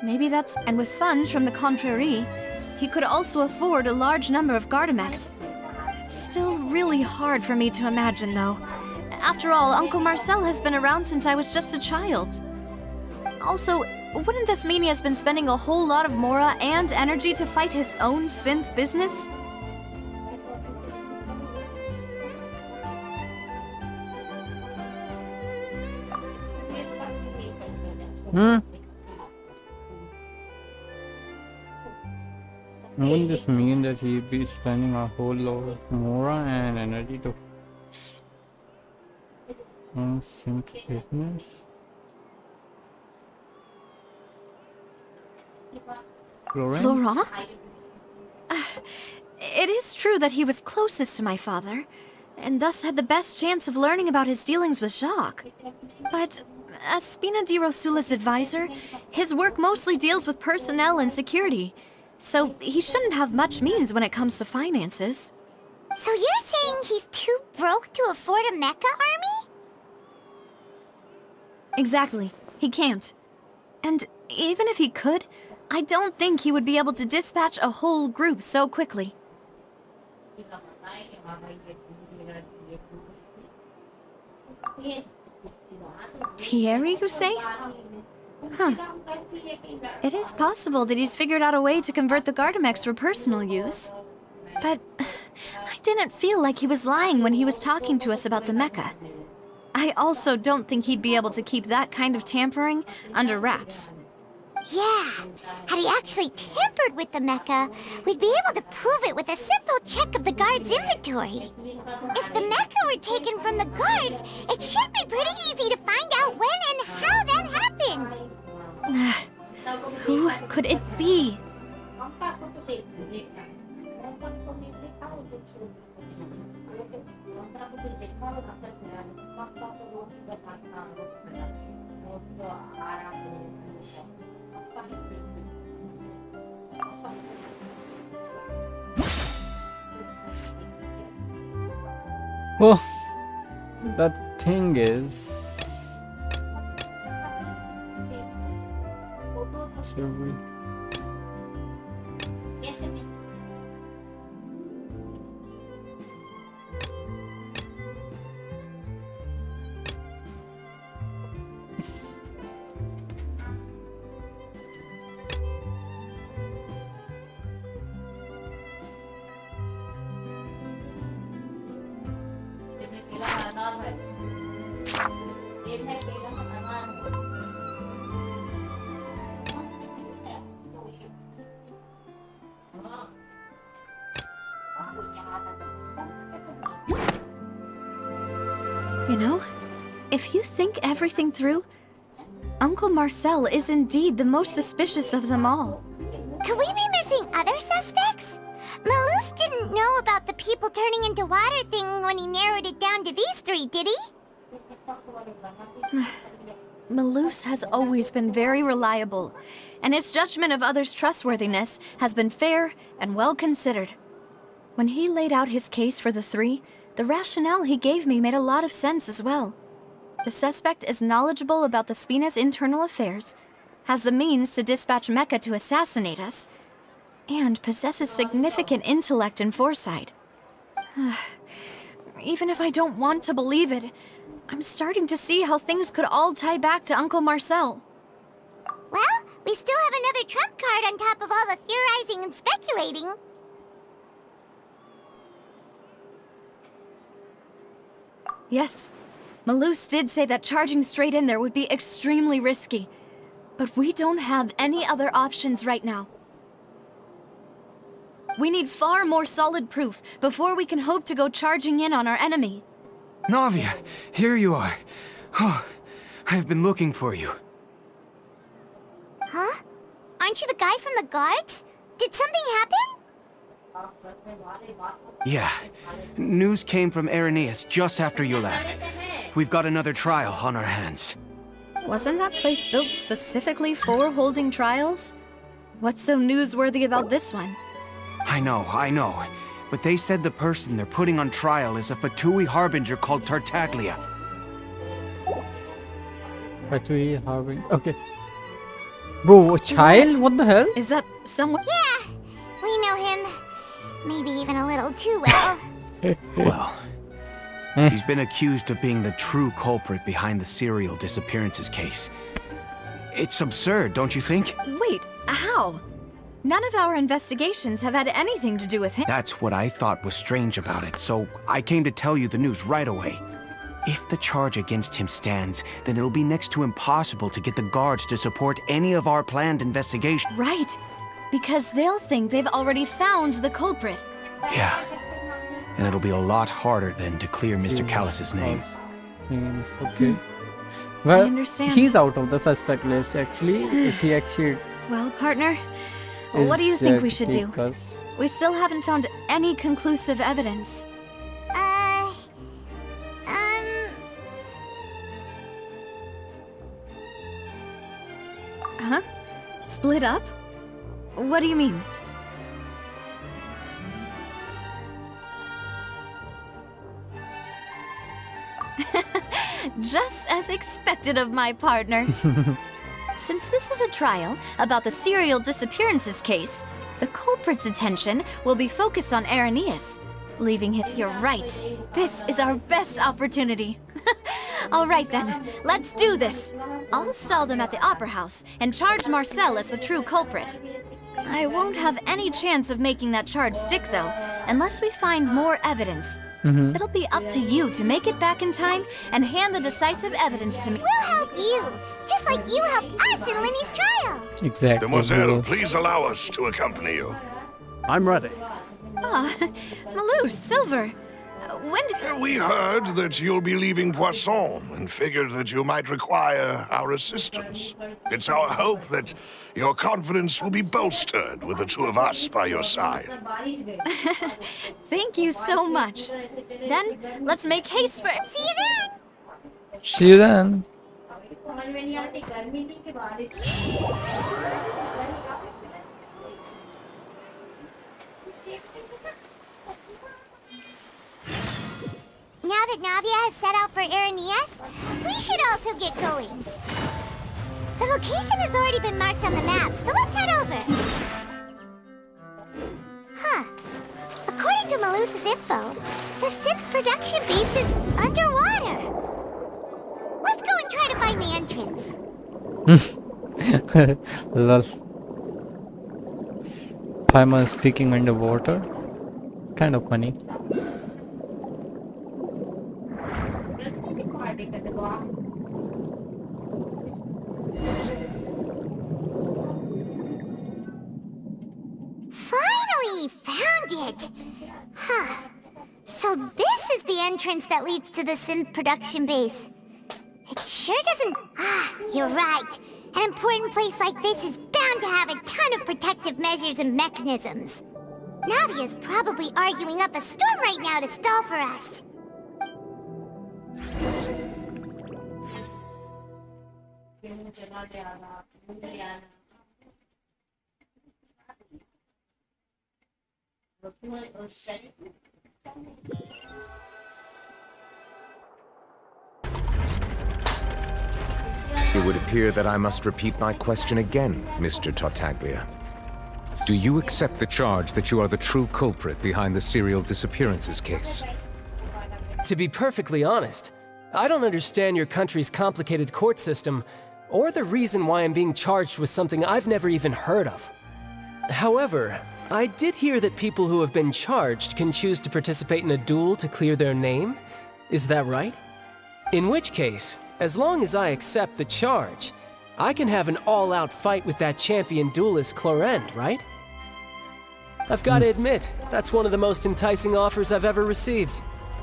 Speaker 2: Maybe that's... And with funds from the Confrérie, he could also afford a large number of Gardamex. Still really hard for me to imagine, though. After all, Uncle Marcel has been around since I was just a child. Also, wouldn't this mean he has been spending a whole lot of mora and energy to fight his own synth business?
Speaker 1: Wouldn't this mean that he'd be spending a whole lot of mora and energy to sync business?
Speaker 2: Florent? It is true that he was closest to my father, and thus had the best chance of learning about his dealings with Jacques. But as Spina di Rosula's advisor, his work mostly deals with personnel and security, so he shouldn't have much means when it comes to finances.
Speaker 4: So you're saying he's too broke to afford a mecha army?
Speaker 2: Exactly. He can't. And even if he could, I don't think he would be able to dispatch a whole group so quickly. Thierry, you say? Huh. It is possible that he's figured out a way to convert the Gardamex for personal use. But I didn't feel like he was lying when he was talking to us about the mecha. I also don't think he'd be able to keep that kind of tampering under wraps.
Speaker 4: Yeah, had he actually tampered with the mecha, we'd be able to prove it with a simple check of the guard's inventory. If the mecha were taken from the guards, it should be pretty easy to find out when and how that happened.
Speaker 2: Who could it be?
Speaker 1: Well, the thing is,
Speaker 2: You know, if you think everything through, Uncle Marcel is indeed the most suspicious of them all.
Speaker 4: Could we be missing other suspects? Malus didn't know about the people turning into water thing when he narrowed it down to these three, did he?
Speaker 2: Malus has always been very reliable, and his judgment of others' trustworthiness has been fair and well considered. When he laid out his case for the three, the rationale he gave me made a lot of sense as well. The suspect is knowledgeable about the Spina's internal affairs, has the means to dispatch Mecha to assassinate us, and possesses significant intellect and foresight. Even if I don't want to believe it, I'm starting to see how things could all tie back to Uncle Marcel.
Speaker 4: Well, we still have another trump card on top of all the theorizing and speculating.
Speaker 2: Yes, Malus did say that charging straight in there would be extremely risky, but we don't have any other options right now. We need far more solid proof before we can hope to go charging in on our enemy.
Speaker 8: Navia, here you are. Oh, I've been looking for you.
Speaker 4: Huh? Aren't you the guy from the guards? Did something happen?
Speaker 8: Yeah. News came from Irenaeus just after you left. We've got another trial on our hands.
Speaker 2: Wasn't that place built specifically for holding trials? What's so newsworthy about this one?
Speaker 8: I know. But they said the person they're putting on trial is a Fatui harbinger called Tartaglia.
Speaker 1: Fatui Harving. Okay. Bro, a child? What the hell?
Speaker 2: Is that someone?
Speaker 4: Yeah, we know him. Maybe even a little too well.
Speaker 8: Well, he's been accused of being the true culprit behind the serial disappearances case. It's absurd, don't you think?
Speaker 2: Wait, how? None of our investigations have had anything to do with him.
Speaker 8: That's what I thought was strange about it, so I came to tell you the news right away. If the charge against him stands, then it'll be next to impossible to get the guards to support any of our planned investigations.
Speaker 2: Right, because they'll think they've already found the culprit.
Speaker 8: Yeah, and it'll be a lot harder then to clear Mr. Callus's name.
Speaker 1: Names, okay. Well,
Speaker 2: understand.
Speaker 1: he's out of the suspect list actually. If he actually
Speaker 2: Well, partner,
Speaker 1: is
Speaker 2: what do you think
Speaker 1: there
Speaker 2: we
Speaker 1: to
Speaker 2: should do?
Speaker 1: take us.
Speaker 2: We still haven't found any conclusive evidence. Huh? Split up? What do you mean? Just as expected of my partner. Since this is a trial about the serial disappearances case, the culprit's attention will be focused on Irenaeus, leaving him. You're right. This is our best opportunity. All right then, let's do this. I'll stall them at the Opera House and charge Marcel as the true culprit. I won't have any chance of making that charge stick though, unless we find more evidence. It'll be up to you to make it back in time and hand the decisive evidence to me.
Speaker 4: We'll help you, just like you helped us in Lenny's trial.
Speaker 1: Exactly.
Speaker 3: Demoiselle, please allow us to accompany you.
Speaker 10: I'm ready.
Speaker 2: Ah, Malus, Silver. When did...
Speaker 3: We heard that you'll be leaving Poisson and figured that you might require our assistance. It's our hope that your confidence will be bolstered with the two of us by your side.
Speaker 2: Thank you so much. Then, let's make haste for...
Speaker 4: See you then!
Speaker 1: See you then.
Speaker 4: Now that Navia has set out for Irenaeus, we should also get going. The location has already been marked on the map, so let's head over. Huh. According to Malus's info, the synth production base is underwater. Let's go and try to find the entrance.
Speaker 1: Lol. Paimon speaking underwater. It's kind of funny.
Speaker 4: Finally found it! Huh. So this is the entrance that leads to the synth production base. It sure doesn't... Ah, you're right. An important place like this is bound to have a ton of protective measures and mechanisms. Navia's probably arguing up a storm right now to stall for us.
Speaker 10: It would appear that I must repeat my question again, Mr. Tartaglia.
Speaker 11: Do you accept the charge that you are the true culprit behind the serial disappearances case?
Speaker 12: To be perfectly honest, I don't understand your country's complicated court system, or the reason why I'm being charged with something I've never even heard of. However, I did hear that people who have been charged can choose to participate in a duel to clear their name. Is that right? In which case, as long as I accept the charge, I can have an all-out fight with that champion duelist Clorend, right? I've got to admit, that's one of the most enticing offers I've ever received.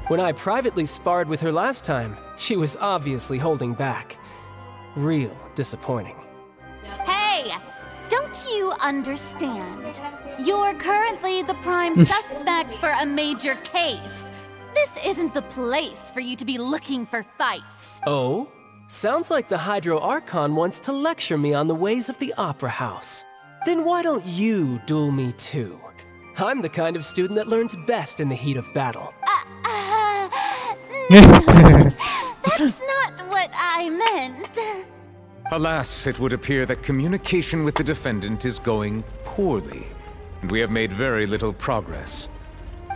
Speaker 12: When I privately sparred with her last time, she was obviously holding back. Real disappointing.
Speaker 4: Hey! Don't you understand? You're currently the prime suspect for a major case. This isn't the place for you to be looking for fights.
Speaker 12: Oh? Sounds like the Hydro Archon wants to lecture me on the ways of the Opera House. Then why don't you duel me too? I'm the kind of student that learns best in the heat of battle.
Speaker 4: That's not what I meant.
Speaker 11: Alas, it would appear that communication with the defendant is going poorly, and we have made very little progress.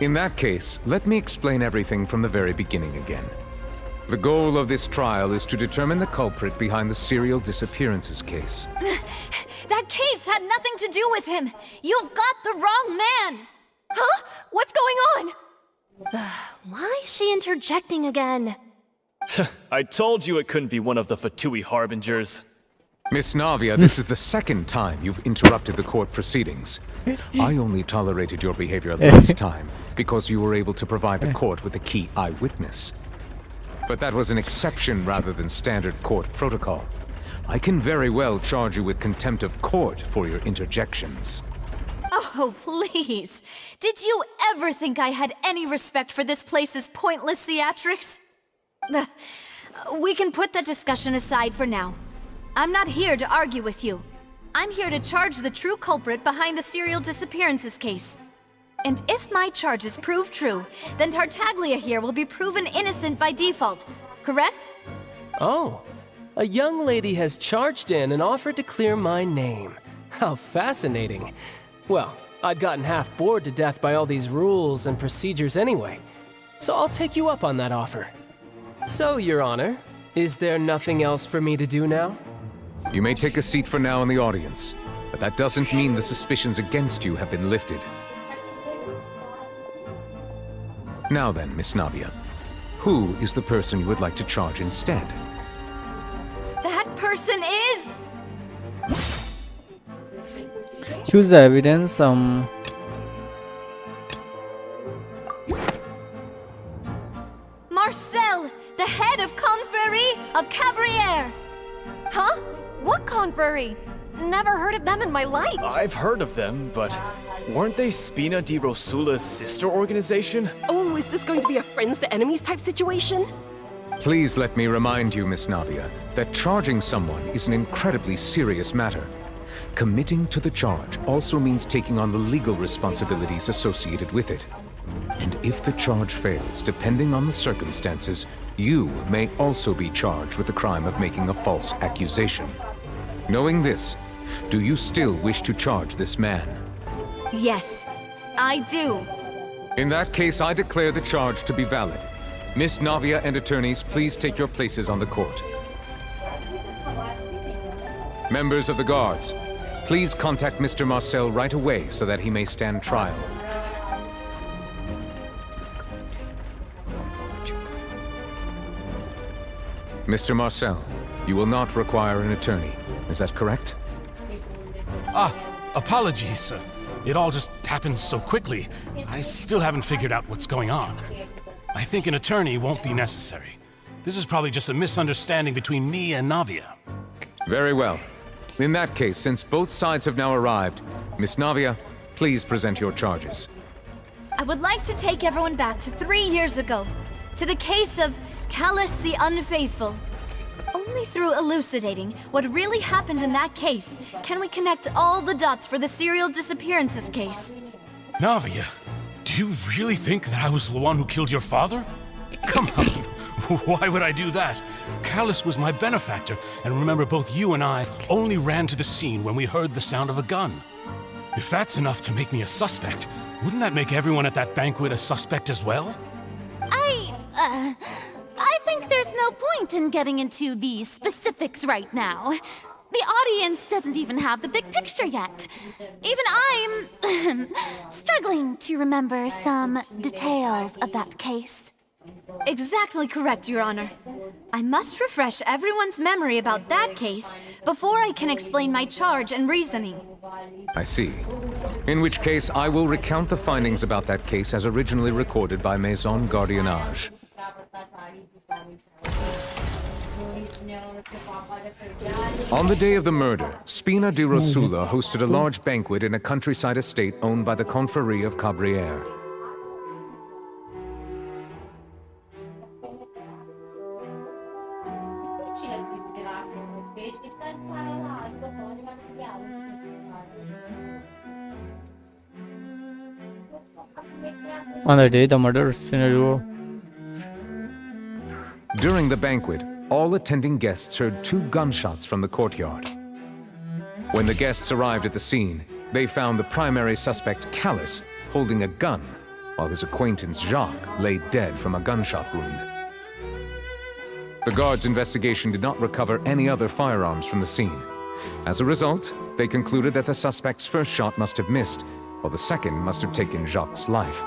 Speaker 11: In that case, let me explain everything from the very beginning again. The goal of this trial is to determine the culprit behind the serial disappearances case.
Speaker 2: That case had nothing to do with him. You've got the wrong man.
Speaker 13: Huh? What's going on? Why is she interjecting again?
Speaker 14: I told you it couldn't be one of the Fatui Harbingers.
Speaker 11: Miss Navia, this is the second time you've interrupted the court proceedings. I only tolerated your behavior last time because you were able to provide the court with a key eyewitness. But that was an exception rather than standard court protocol. I can very well charge you with contempt of court for your interjections.
Speaker 2: Oh, please. Did you ever think I had any respect for this place's pointless theatrics? We can put that discussion aside for now. I'm not here to argue with you. I'm here to charge the true culprit behind the serial disappearances case. And if my charges prove true, then Tartaglia here will be proven innocent by default, correct?
Speaker 12: Oh, a young lady has charged in and offered to clear my name. How fascinating. Well, I'd gotten half bored to death by all these rules and procedures anyway, so I'll take you up on that offer. So, Your Honor, is there nothing else for me to do now?
Speaker 11: You may take a seat for now in the audience, but that doesn't mean the suspicions against you have been lifted. Now then, Miss Navia, who is the person you would like to charge instead?
Speaker 2: That person is...
Speaker 1: Choose the evidence.
Speaker 2: Marcel, the head of Confrérie of Cabrières.
Speaker 13: Huh? What confrérie? Never heard of them in my life.
Speaker 14: I've heard of them, but weren't they Spina di Rosula's sister organization?
Speaker 13: Oh, is this going to be a friends to enemies type situation?
Speaker 11: Please let me remind you, Miss Navia, that charging someone is an incredibly serious matter. Committing to the charge also means taking on the legal responsibilities associated with it. And if the charge fails, depending on the circumstances, you may also be charged with the crime of making a false accusation. Knowing this, do you still wish to charge this man?
Speaker 2: Yes, I do.
Speaker 11: In that case, I declare the charge to be valid. Miss Navia and attorneys, please take your places on the court. Members of the guards, please contact Mr. Marcel right away so that he may stand trial. Mr. Marcel, you will not require an attorney. Is that correct?
Speaker 9: Apologies. It all just happened so quickly. I still haven't figured out what's going on. I think an attorney won't be necessary. This is probably just a misunderstanding between me and Navia.
Speaker 11: Very well. In that case, since both sides have now arrived, Miss Navia, please present your charges.
Speaker 2: I would like to take everyone back to 3 years ago, to the case of Callus the Unfaithful. Only Only through elucidating what really happened in that case can we connect all the dots for the serial disappearances case.
Speaker 9: Navia, do you really think that I was the one who killed your father? Come on, why would I do that? Callus was my benefactor, and remember both you and I only ran to the scene when we heard the sound of a gun. If that's enough to make me a suspect, wouldn't that make everyone at that banquet a suspect as well?
Speaker 15: I think there's no point in getting into the specifics right now. The audience doesn't even have the big picture yet. Even I'm struggling to remember some details of that case.
Speaker 2: Exactly correct, Your Honor. I must refresh everyone's memory about that case before I can explain my charge and reasoning.
Speaker 11: I see. In which case, I will recount the findings about that case as originally recorded by Maison Gardiennage. On the day of the murder, Spina di Rosula hosted a large banquet in a countryside estate owned by the Confrérie of Cabrières.
Speaker 1: On the day the murder, Spina
Speaker 11: During the banquet, all attending guests heard 2 gunshots from the courtyard. When the guests arrived at the scene, they found the primary suspect, Callus, holding a gun, while his acquaintance, Jacques, lay dead from a gunshot wound. The guards' investigation did not recover any other firearms from the scene. As a result, they concluded that the suspect's first shot must have missed, while the second must have taken Jacques' life.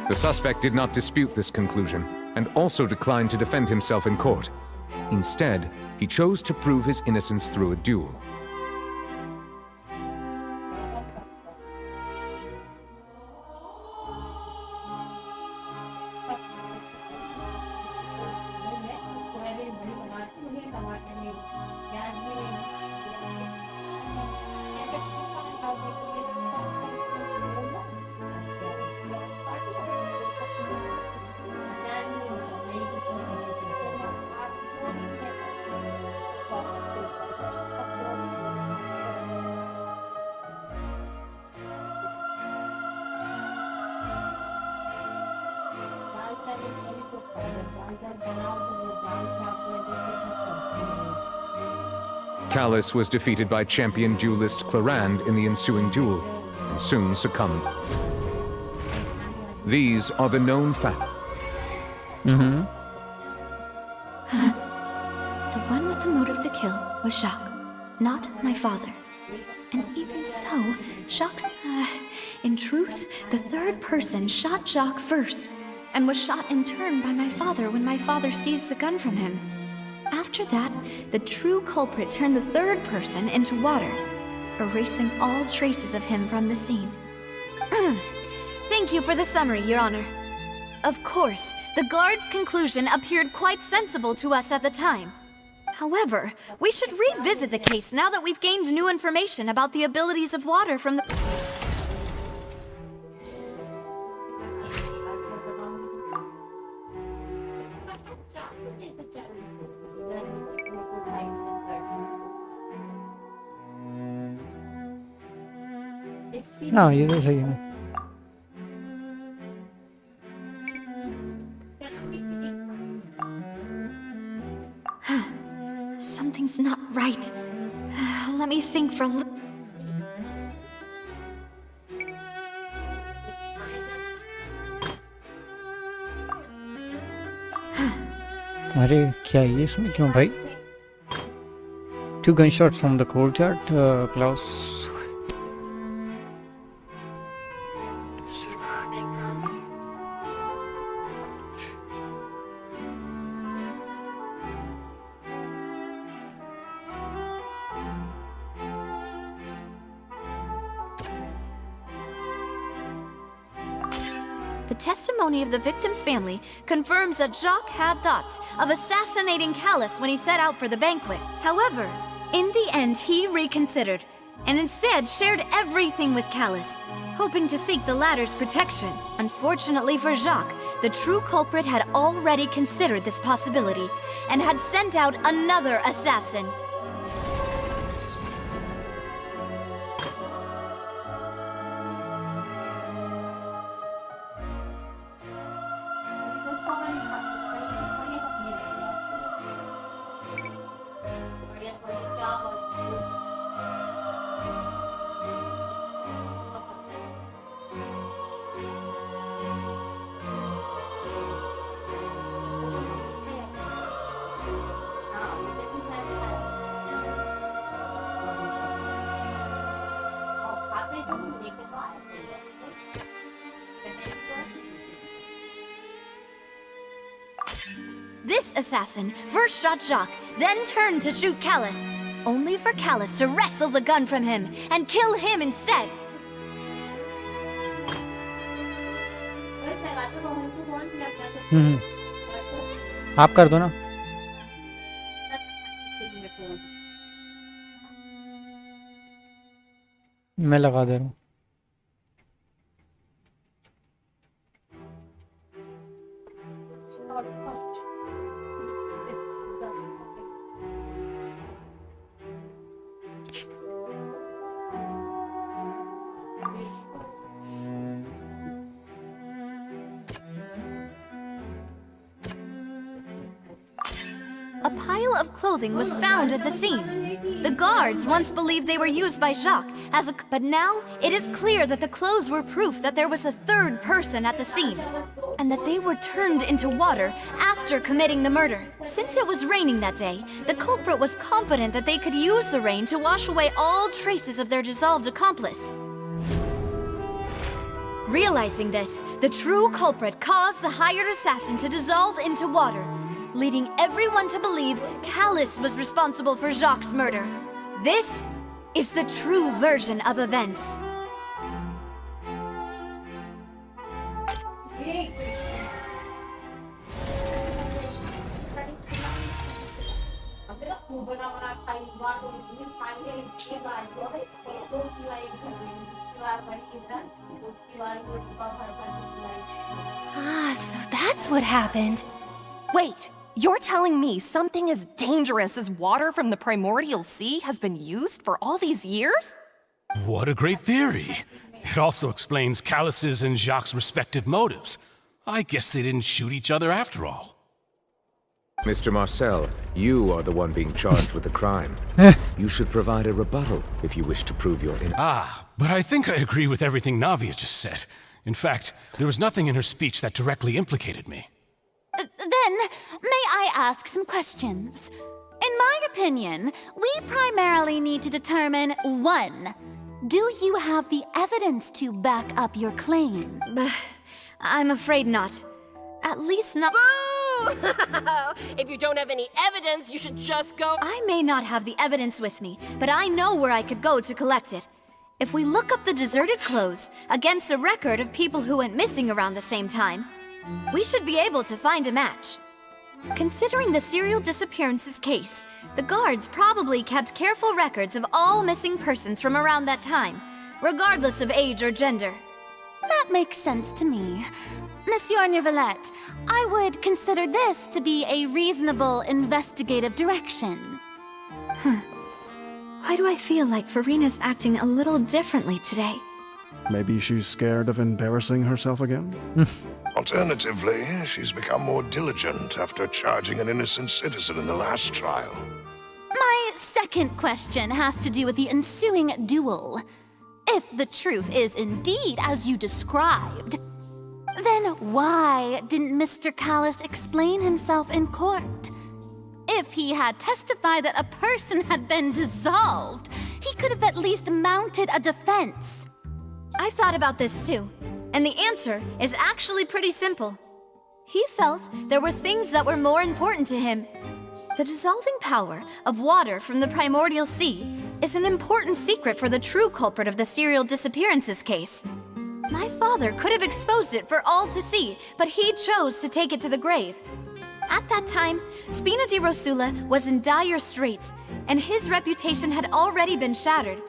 Speaker 11: The suspect did not dispute this conclusion, and also declined to defend himself in court. Instead, he chose to prove his innocence through a duel. Callus was defeated by champion duelist Clarande in the ensuing duel, and soon succumbed. These are the known facts.
Speaker 2: The one with the motive to kill was Jacques, not my father. And even so, Jacques... in truth, the third person shot Jacques first, and was shot in turn by my father when my father seized the gun from him. After that, the true culprit turned the third person into water, erasing all traces of him from the scene. Thank you for the summary, Your Honor. Of course, the guard's conclusion appeared quite sensible to us at the time. However, we should revisit the case now that we've gained new information about the abilities of water from the...
Speaker 1: हाँ ये तो सही है.
Speaker 2: Something's not right. Let me think for a little...
Speaker 1: अरे क्या ये इसमें क्यों भाई? 2 gunshots from the courtyard, Klaus.
Speaker 2: The testimony of the victim's family confirms that Jacques had thoughts of assassinating Callus when he set out for the banquet. However, in the end, he reconsidered, and instead shared everything with Callus, hoping to seek the latter's protection. Unfortunately for Jacques, the true culprit had already considered this possibility and had sent out another assassin. This assassin first shot Jacques, then turned to shoot Callus, only for Callus to wrestle the gun from him and kill him instead.
Speaker 1: आप कर दो ना. मैं लगा दे रहा हूँ.
Speaker 2: A pile of clothing was found at the scene. The guards once believed they were used by Jacques but now it is clear that the clothes were proof that there was a third person at the scene, and that they were turned into water after committing the murder. Since it was raining that day, the culprit was confident that they could use the rain to wash away all traces of their dissolved accomplice. Realizing this, the true culprit caused the hired assassin to dissolve into water, leading everyone to believe Callus was responsible for Jacques' murder. This is the true version of events.
Speaker 13: Ah, so that's what happened. Wait, you're telling me something as dangerous as water from the primordial sea has been used for all these years?
Speaker 9: What a great theory. It also explains Callus's and Jacques' respective motives. I guess they didn't shoot each other after all.
Speaker 10: Mr. Marcel, you are the one being charged with the crime. You should provide a rebuttal if you wish to prove your innocence.
Speaker 9: But I think I agree with everything Navia just said. In fact, there was nothing in her speech that directly implicated me.
Speaker 15: Then, may I ask some questions? In my opinion, we primarily need to determine 1. Do you have the evidence to back up your claim?
Speaker 2: I'm afraid not. At least not.
Speaker 13: Boo! If you don't have any evidence, you should just go.
Speaker 2: I may not have the evidence with me, but I know where I could go to collect it. If we look up the deserted clothes against a record of people who went missing around the same time, we should be able to find a match. Considering the serial disappearances case, the guards probably kept careful records of all missing persons from around that time, regardless of age or gender.
Speaker 15: That makes sense to me. Monsieur Neuvillette, I would consider this to be a reasonable investigative direction.
Speaker 2: Why do I feel like Farina's acting a little differently today?
Speaker 16: Maybe she's scared of embarrassing herself again?
Speaker 3: Alternatively, she's become more diligent after charging an innocent citizen in the last trial.
Speaker 15: My second question has to do with the ensuing duel. If the truth is indeed as you described, then why didn't Mr. Callus explain himself in court? If he had testified that a person had been dissolved, he could have at least mounted a defense.
Speaker 2: I've thought about this too, and the answer is actually pretty simple. He felt there were things that were more important to him. The dissolving power of water from the primordial sea is an important secret for the true culprit of the serial disappearances case. My father could have exposed it for all to see, but he chose to take it to the grave. At that time, Spina di Rosula was in dire straits, and his reputation had already been shattered.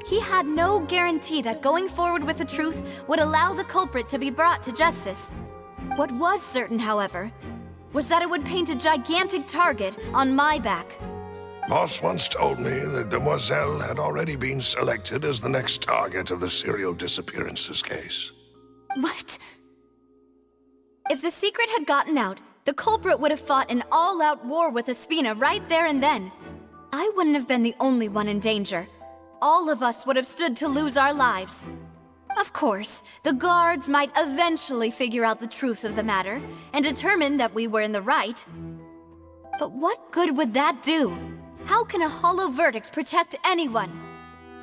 Speaker 2: He had no guarantee that going forward with the truth would allow the culprit to be brought to justice. What was certain, however, was that it would paint a gigantic target on my back.
Speaker 3: Boss once told me that Demoiselle had already been selected as the next target of the serial disappearances case.
Speaker 15: What?
Speaker 2: If the secret had gotten out, the culprit would have fought an all-out war with Espina right there and then. I wouldn't have been the only one in danger. All of us would have stood to lose our lives. Of course, the guards might eventually figure out the truth of the matter and determine that we were in the right. But what good would that do? How can a hollow verdict protect anyone?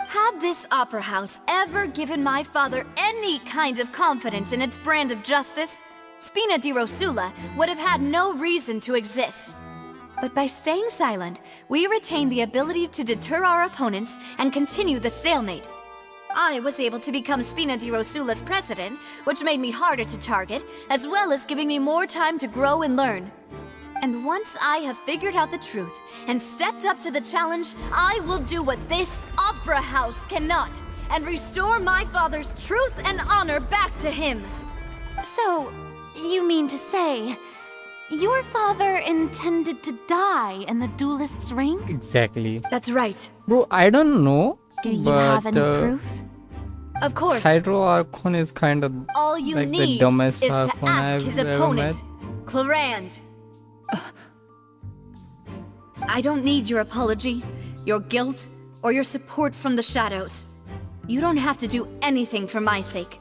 Speaker 2: Had this opera house ever given my father any kind of confidence in its brand of justice, Spina di Rosula would have had no reason to exist. But by staying silent, we retain the ability to deter our opponents and continue the stalemate. I was able to become Spina di Rosula's president, which made me harder to target, as well as giving me more time to grow and learn. And once I have figured out the truth and stepped up to the challenge, I will do what this opera house cannot, and restore my father's truth and honor back to him.
Speaker 15: So, you mean to say, your father intended to die in the duelist's ring?
Speaker 1: Exactly.
Speaker 2: That's right.
Speaker 1: Bro, I don't know.
Speaker 15: Do you
Speaker 1: but,
Speaker 15: have any proof?
Speaker 2: Of course.
Speaker 1: Hydro Archon is kind of
Speaker 2: All you
Speaker 1: like
Speaker 2: need
Speaker 1: the dumbest
Speaker 2: is to
Speaker 1: Archon
Speaker 2: ask
Speaker 1: I've
Speaker 2: his
Speaker 1: ever
Speaker 2: opponent,
Speaker 1: met.
Speaker 2: Clarand. I don't need your apology, your guilt, or your support from the shadows. You don't have to do anything for my sake.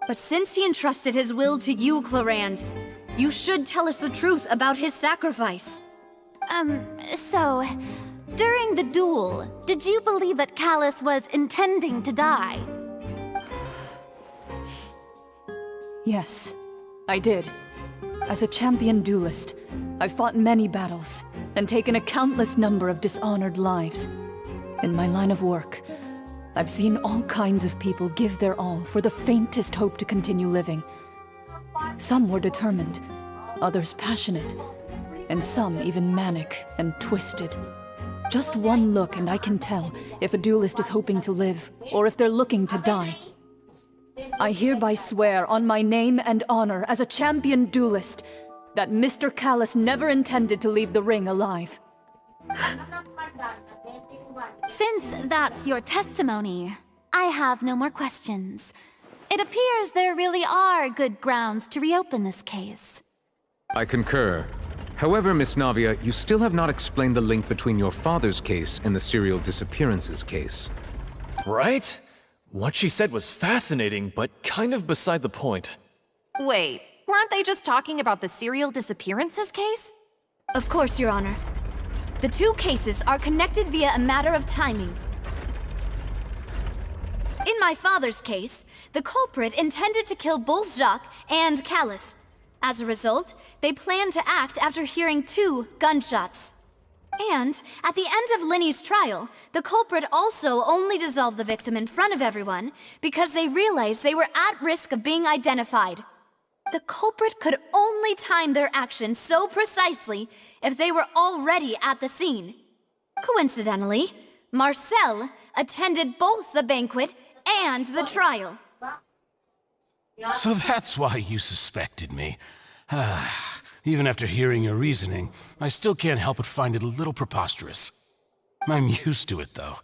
Speaker 2: But since he entrusted his will to you, Clarand, you should tell us the truth about his sacrifice.
Speaker 15: So, during the duel, did you believe that Callus was intending to die?
Speaker 17: Yes, I did. As a champion duelist, I've fought many battles and taken a countless number of dishonored lives. In my line of work, I've seen all kinds of people give their all for the faintest hope to continue living. Some were determined, others passionate, and some even manic and twisted. Just one look and I can tell if a duelist is hoping to live or if they're looking to die. I hereby swear on my name and honor as a champion duelist that Mr. Callus never intended to leave the ring alive.
Speaker 15: Since that's your testimony, I have no more questions. It appears there really are good grounds to reopen this case.
Speaker 11: I concur. However, Miss Navia, you still have not explained the link between your father's case and the serial disappearances case.
Speaker 14: Right? What she said was fascinating, but kind of beside the point.
Speaker 13: Wait, weren't they just talking about the serial disappearances case?
Speaker 2: Of course, Your Honor. The two cases are connected via a matter of timing. In my father's case, the culprit intended to kill both Jacques and Callus. As a result, they planned to act after hearing 2 gunshots. And at the end of Linny's trial, the culprit also only dissolved the victim in front of everyone because they realized they were at risk of being identified. The culprit could only time their actions so precisely if they were already at the scene. Coincidentally, Marcel attended both the banquet and the trial.
Speaker 9: So that's why you suspected me. Even after hearing your reasoning, I still can't help but find it a little preposterous. I'm used to it, though.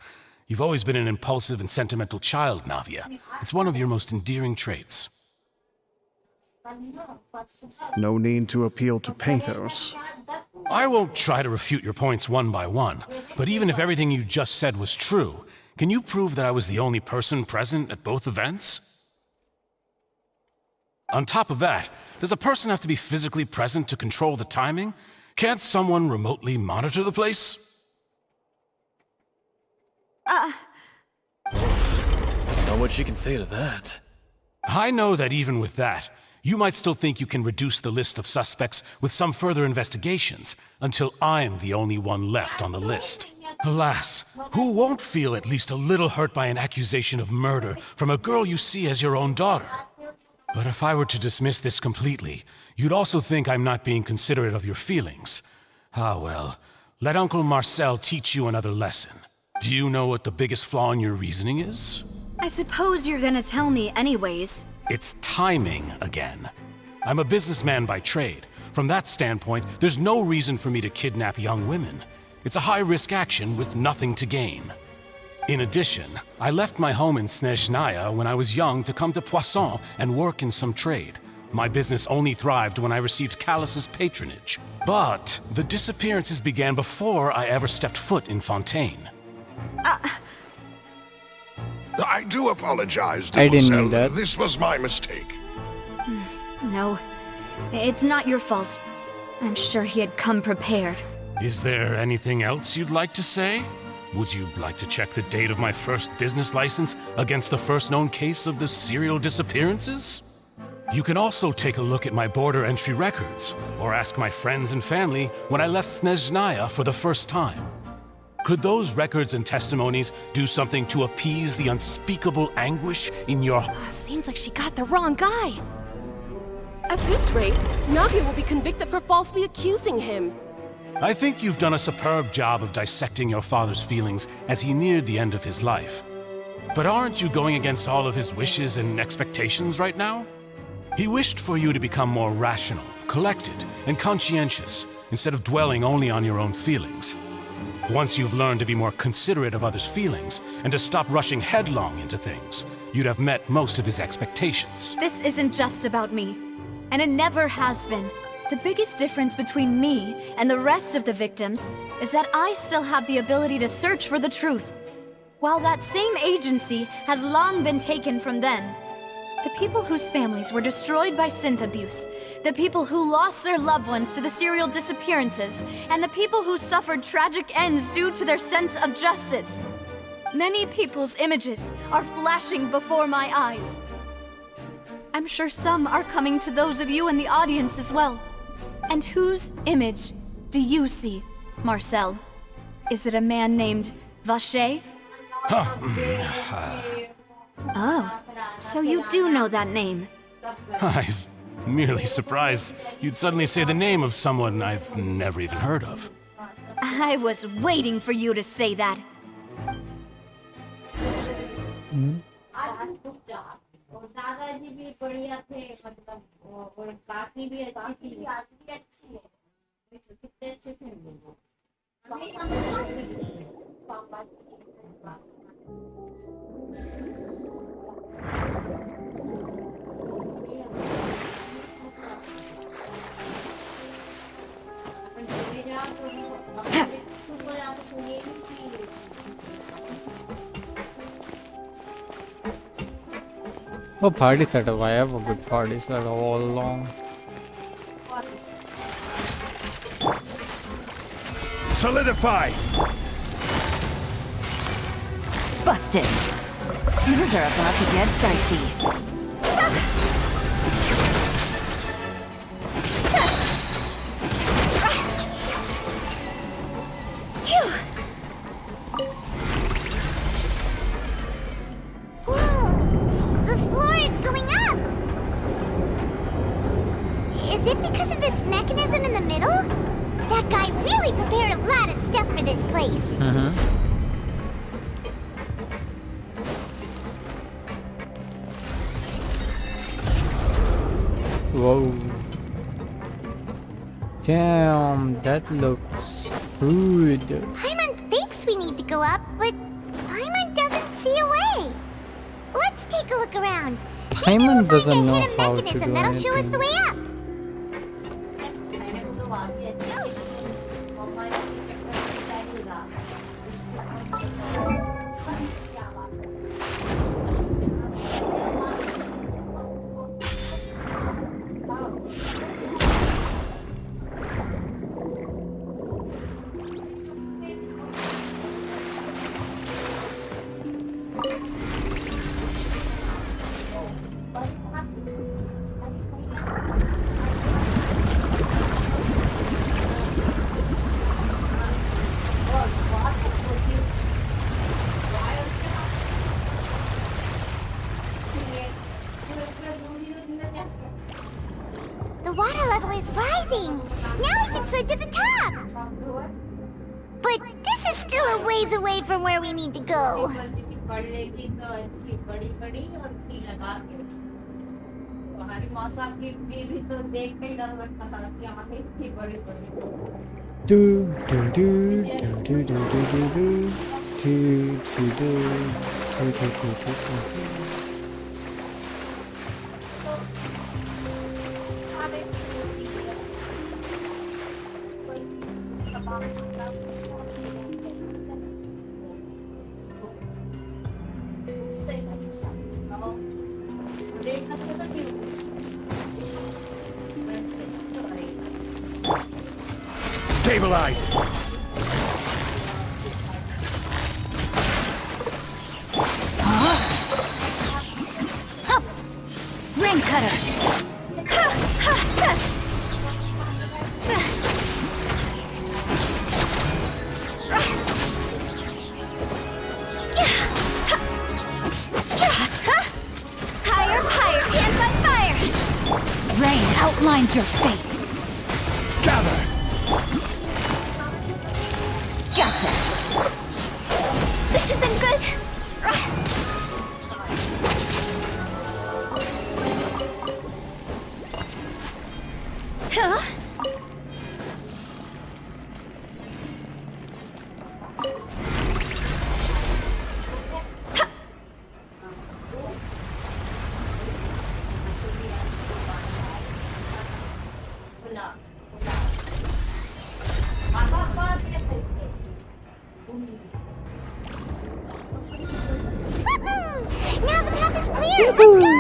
Speaker 9: You've always been an impulsive and sentimental child, Navia. It's one of your most endearing traits.
Speaker 16: No need to appeal to pathos.
Speaker 9: I won't try to refute your points one by one, but even if everything you just said was true, can you prove that I was the only person present at both events? On top of that, does a person have to be physically present to control the timing? Can't someone remotely monitor the place?
Speaker 14: Not what she can say to that.
Speaker 9: I know that even with that, you might still think you can reduce the list of suspects with some further investigations, until I'm the only one left on the list. Alas, who won't feel at least a little hurt by an accusation of murder from a girl you see as your own daughter? But if I were to dismiss this completely, you'd also think I'm not being considerate of your feelings. Ah well, let Uncle Marcel teach you another lesson. Do you know what the biggest flaw in your reasoning is?
Speaker 2: I suppose you're gonna tell me anyways.
Speaker 9: It's timing again. I'm a businessman by trade. From that standpoint, there's no reason for me to kidnap young women. It's a high-risk action with nothing to gain. In addition, I left my home in Snezhnaya when I was young to come to Poisson and work in some trade. My business only thrived when I received Callus's patronage. But the disappearances began before I ever stepped foot in Fontaine.
Speaker 3: I do apologize,
Speaker 1: I didn't mean
Speaker 3: Demoiselle.
Speaker 1: that.
Speaker 3: This was my mistake.
Speaker 2: No, it's not your fault. I'm sure he had come prepared.
Speaker 9: Is there anything else you'd like to say? Would you like to check the date of my first business license against the first known case of the serial disappearances? You can also take a look at my border entry records, or ask my friends and family when I left Snezhnaya for the first time. Could those records and testimonies do something to appease the unspeakable anguish in your heart?
Speaker 13: Seems like she got the wrong guy. At this rate, Navia will be convicted for falsely accusing him.
Speaker 9: I think you've done a superb job of dissecting your father's feelings as he neared the end of his life. But aren't you going against all of his wishes and expectations right now? He wished for you to become more rational, collected, and conscientious, instead of dwelling only on your own feelings. Once you've learned to be more considerate of others' feelings, and to stop rushing headlong into things, you'd have met most of his expectations.
Speaker 2: This isn't just about me, and it never has been. The biggest difference between me and the rest of the victims is that I still have the ability to search for the truth, while that same agency has long been taken from them. The people whose families were destroyed by synth abuse, the people who lost their loved ones to the serial disappearances, and the people who suffered tragic ends due to their sense of justice. Many people's images are flashing before my eyes. I'm sure some are coming to those of you in the audience as well. And whose image do you see, Marcel? Is it a man named Vacher? Oh, so you do know that name.
Speaker 9: I'm merely surprised you'd suddenly say the name of someone I've never even heard of.
Speaker 2: I was waiting for you to say that.
Speaker 1: Oh, party setup. I have a good party setup all along.
Speaker 9: Solidify!
Speaker 5: Busted! Things are about to get dicey.
Speaker 4: Is it because of this mechanism in the middle? That guy really prepared a lot of stuff for this place.
Speaker 1: Whoa. Damn, that looks good.
Speaker 4: Paimon thinks we need to go up, but Paimon doesn't see a way. Let's take a look around.
Speaker 1: Paimon doesn't know
Speaker 4: Hidden
Speaker 1: how to
Speaker 4: mechanism
Speaker 1: do
Speaker 4: that'll show us the
Speaker 1: anything.
Speaker 4: way up. The water level is rising. Now we can swim to the top. But this is still a way ways away from where we need to go.
Speaker 1: Do do do do do do do do do do do do.
Speaker 9: Stabilize!
Speaker 15: Ring cutter.
Speaker 4: Higher, higher, hands on fire!
Speaker 15: Rain outlines your fate.
Speaker 9: Gather!
Speaker 15: Gotcha.
Speaker 4: This isn't good! Huh? Now the path is clear! Let's go!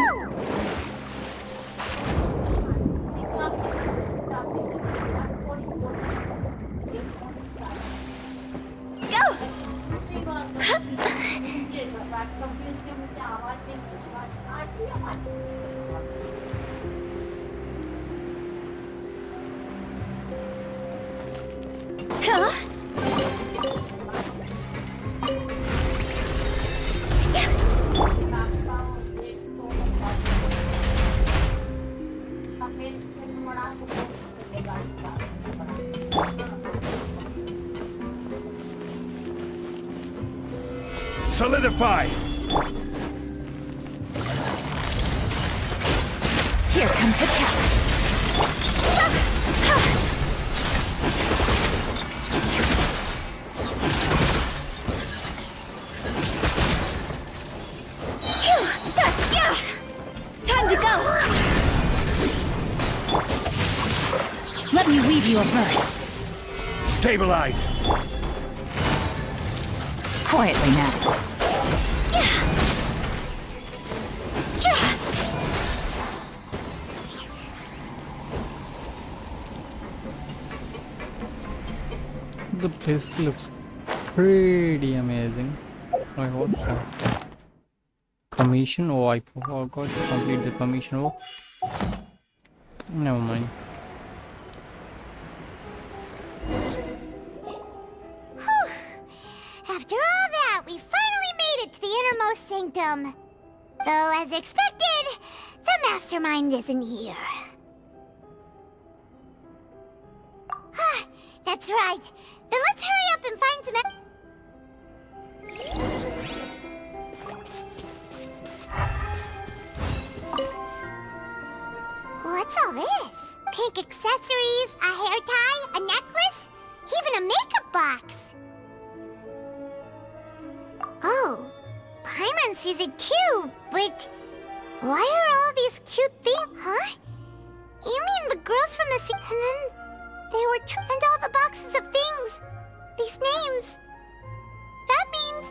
Speaker 4: Huh?
Speaker 9: Solidify!
Speaker 15: Here comes the catch.
Speaker 4: Time to go!
Speaker 15: Let me weave you a verse.
Speaker 9: Stabilize!
Speaker 15: Quietly now.
Speaker 1: The place looks pretty amazing. I hope so. Commission? Oh, I forgot to complete the commission. Oh, never mind.
Speaker 4: After all that, we finally made it to the innermost sanctum. Though, as expected, the mastermind isn't here. That's right. Then let's hurry up and find some... What's all this? Pink accessories, a hair tie, a necklace, even a makeup box. Oh, Paimon sees it too, but why are all these cute things? Huh? You mean the girls from the and then they were and all the boxes of things, these names. That means.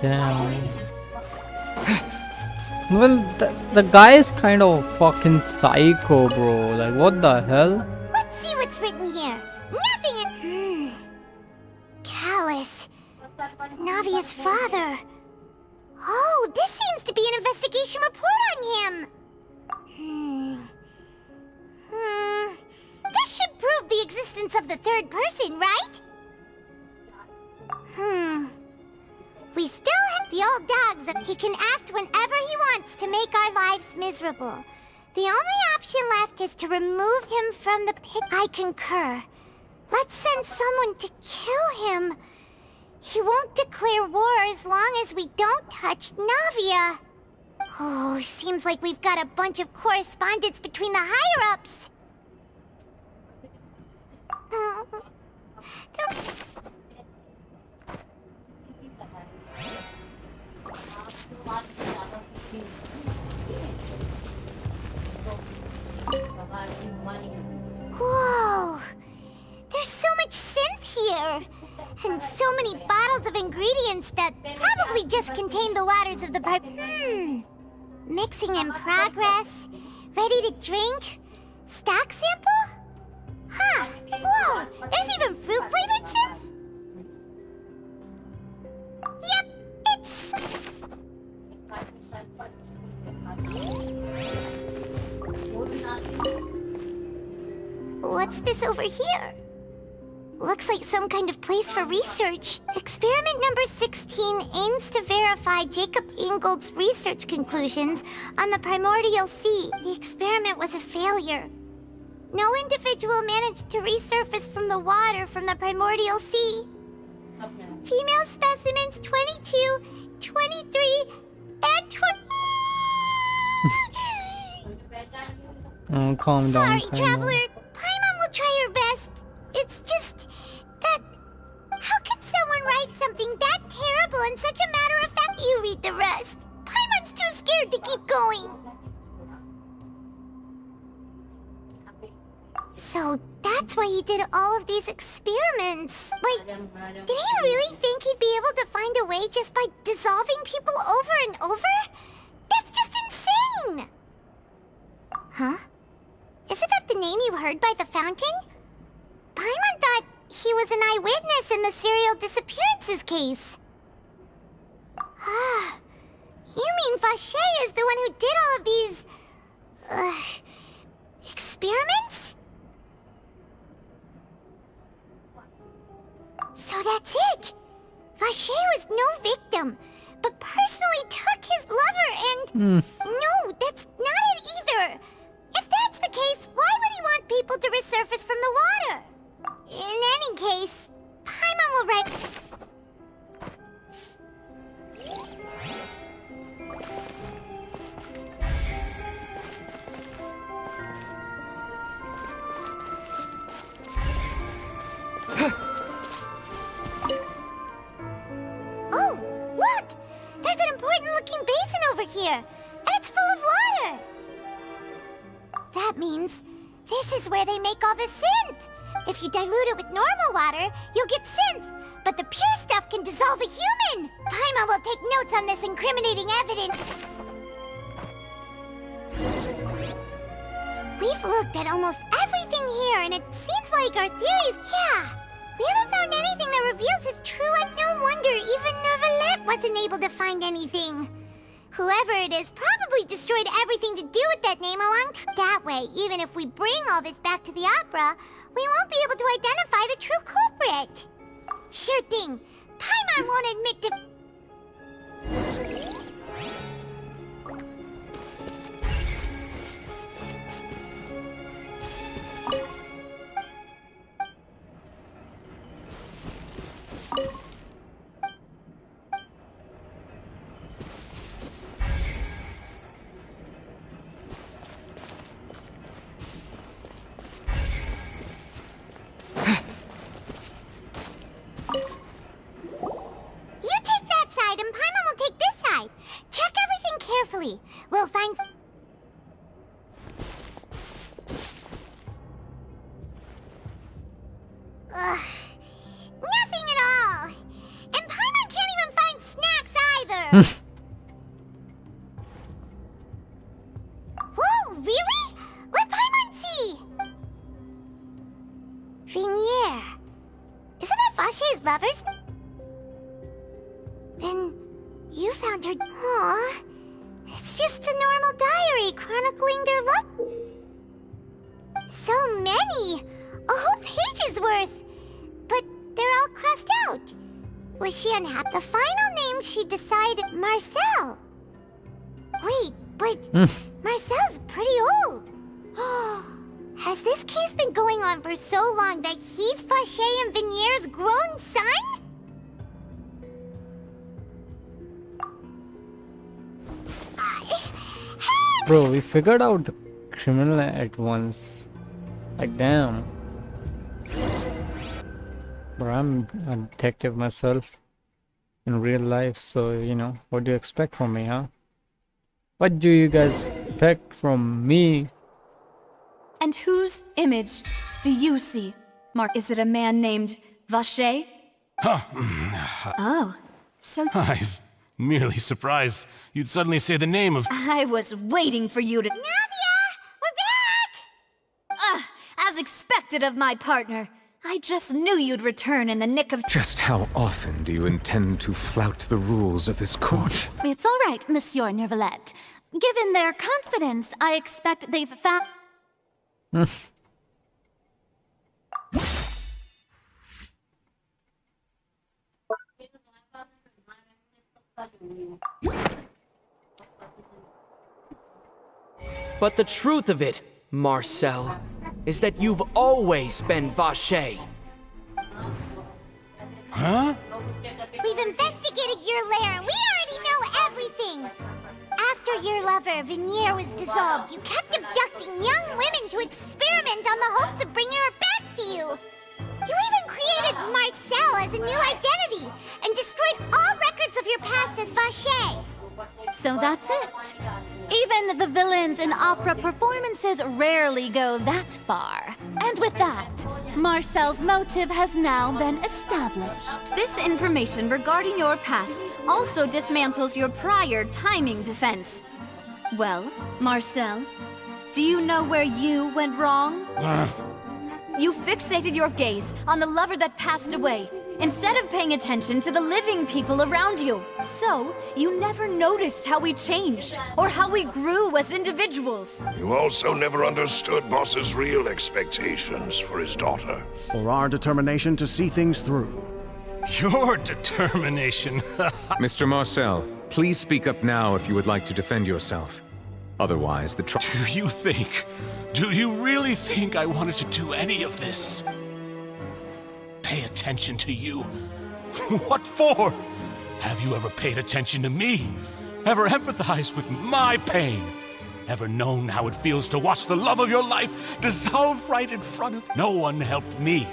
Speaker 1: Damn. Well, the guy is kind of fucking psycho, bro. Like, what the hell?
Speaker 4: Let's see what's written here. Nothing. Callus, Navia's father. Oh, this seems to be an investigation report on him. This should prove the existence of the third person, right? We still have the old dogs. He can act whenever he wants to make our lives miserable. The only option left is to remove him from the pit. I concur. Let's send someone to kill him. He won't declare war as long as we don't touch Navia. Oh, seems like we've got a bunch of correspondence between the higher-ups. Whoa! There's so much synth here! And so many bottles of ingredients that probably just contain the waters of the Mixing in progress? Ready to drink? Stock sample? Huh. Whoa! There's even fruit-flavored synth? Yep, it's... What's this over here? Looks like some kind of place for research. Experiment number 16 aims to verify Jacob Ingold's research conclusions on the primordial sea. The experiment was a failure. No individual managed to resurface from the water from the primordial sea. Female specimens 22, 23, and 20...
Speaker 1: Oh, calm down.
Speaker 4: Sorry, traveler. Paimon will try her best. It's just that... How can someone write something that terrible in such a matter-of-fact... You read the rest. Paimon's too scared to keep going. So that's why he did all of these experiments. Wait, did he really think he'd be able to find a way just by dissolving people over and over? That's just insane! Huh? Isn't that the name you heard by the fountain? Paimon thought he was an eyewitness in the serial disappearances case. Ah, you mean Vache is the one who did all of these... experiments? So that's it! Vache was no victim, but personally took his lover and... No, that's not it either! If that's the case, why would he want people to resurface from the water? In any case, Paimon will write... Oh, look! There's an important-looking basin over here, and it's full of water! That means this is where they make all the synth! If you dilute it with normal water, you'll get synth, but the pure stuff can dissolve a human! Paimon will take notes on this incriminating evidence. We've looked at almost everything here, and it seems like our theories... Yeah! We haven't found anything that reveals his true... No wonder even Nervalet wasn't able to find anything. Whoever it is probably destroyed everything to do with that name a long time. That way, even if we bring all this back to the opera, we won't be able to identify the true culprit. Sure thing. Paimon won't admit to... We'll find... nothing at all! And Paimon can't even find snacks either! Whoa, really? Let Paimon see! Vinier. Isn't that Vache's lovers? Then you found her... Aww. It's just a normal diary chronicling their luck. So many! A whole page's worth! But they're all crossed out. Was she unhappy? The final name she decided... Marcel! Wait, but... Marcel's pretty old. Has this case been going on for so long that he's Vacher and Vinier's grown son?
Speaker 1: Bro, we figured out the criminal at once. Like, damn. Bro, I'm a detective myself in real life, so, you know, what do you expect from me, huh? What do you guys expect from me?
Speaker 2: And whose image do you see? Mark, is it a man named Vacher? Oh, so
Speaker 9: I'm merely surprised you'd suddenly say the name of...
Speaker 2: I was waiting for you to...
Speaker 4: Navia! We're back!
Speaker 2: As expected of my partner. I just knew you'd return in the nick of...
Speaker 11: Just how often do you intend to flout the rules of this court?
Speaker 15: It's all right, Monsieur Nervalette. Given their confidence, I expect they've found...
Speaker 7: But the truth of it, Marcel, is that you've always been Vacher.
Speaker 9: Huh?
Speaker 4: We've investigated your lair and we already know everything! After your lover, Vinier, was dissolved, you kept abducting young women to experiment on the hopes of bringing her back to you! You even created Marcel as a new identity and destroyed all records of your past as Vacher!
Speaker 15: So that's it. Even the villains in opera performances rarely go that far. And with that, Marcel's motive has now been established.
Speaker 2: This information regarding your past also dismantles your prior timing defense. Well, Marcel, do you know where you went wrong? You fixated your gaze on the lover that passed away, instead of paying attention to the living people around you. So, you never noticed how we changed, or how we grew as individuals.
Speaker 3: You also never understood Boss's real expectations for his daughter.
Speaker 16: Or our determination to see things through.
Speaker 9: Your determination.
Speaker 11: Mr. Marcel, please speak up now if you would like to defend yourself. Otherwise, the
Speaker 9: Do you really think I wanted to do any of this? Pay attention to you? What for? Have you ever paid attention to me? Ever empathized with my pain? Ever known how it feels to watch the love of your life dissolve right in front of... No one helped me.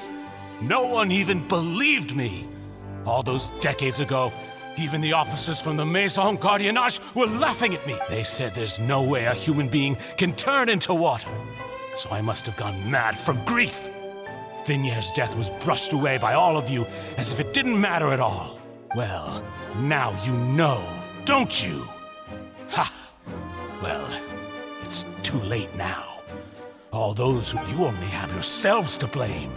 Speaker 9: No one even believed me. All those decades ago, even the officers from the Maison Gardiennage were laughing at me. They said there's no way a human being can turn into water. So I must have gone mad from grief. Vinier's death was brushed away by all of you as if it didn't matter at all. Well, now you know, don't you? Ha! Well, it's too late now. All those who you only have yourselves to blame.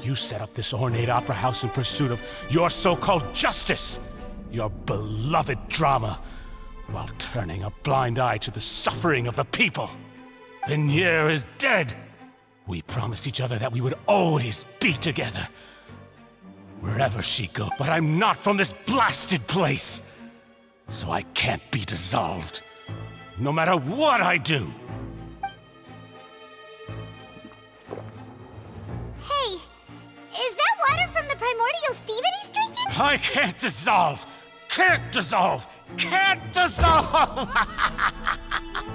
Speaker 9: You set up this ornate opera house in pursuit of your so-called justice, your beloved drama, while turning a blind eye to the suffering of the people. Vinier is dead. We promised each other that we would always be together. Wherever she goes. But I'm not from this blasted place. So I can't be dissolved. No matter what I do.
Speaker 4: Hey, is that water from the primordial sea that he's drinking?
Speaker 9: I can't dissolve. Can't dissolve. Can't dissolve.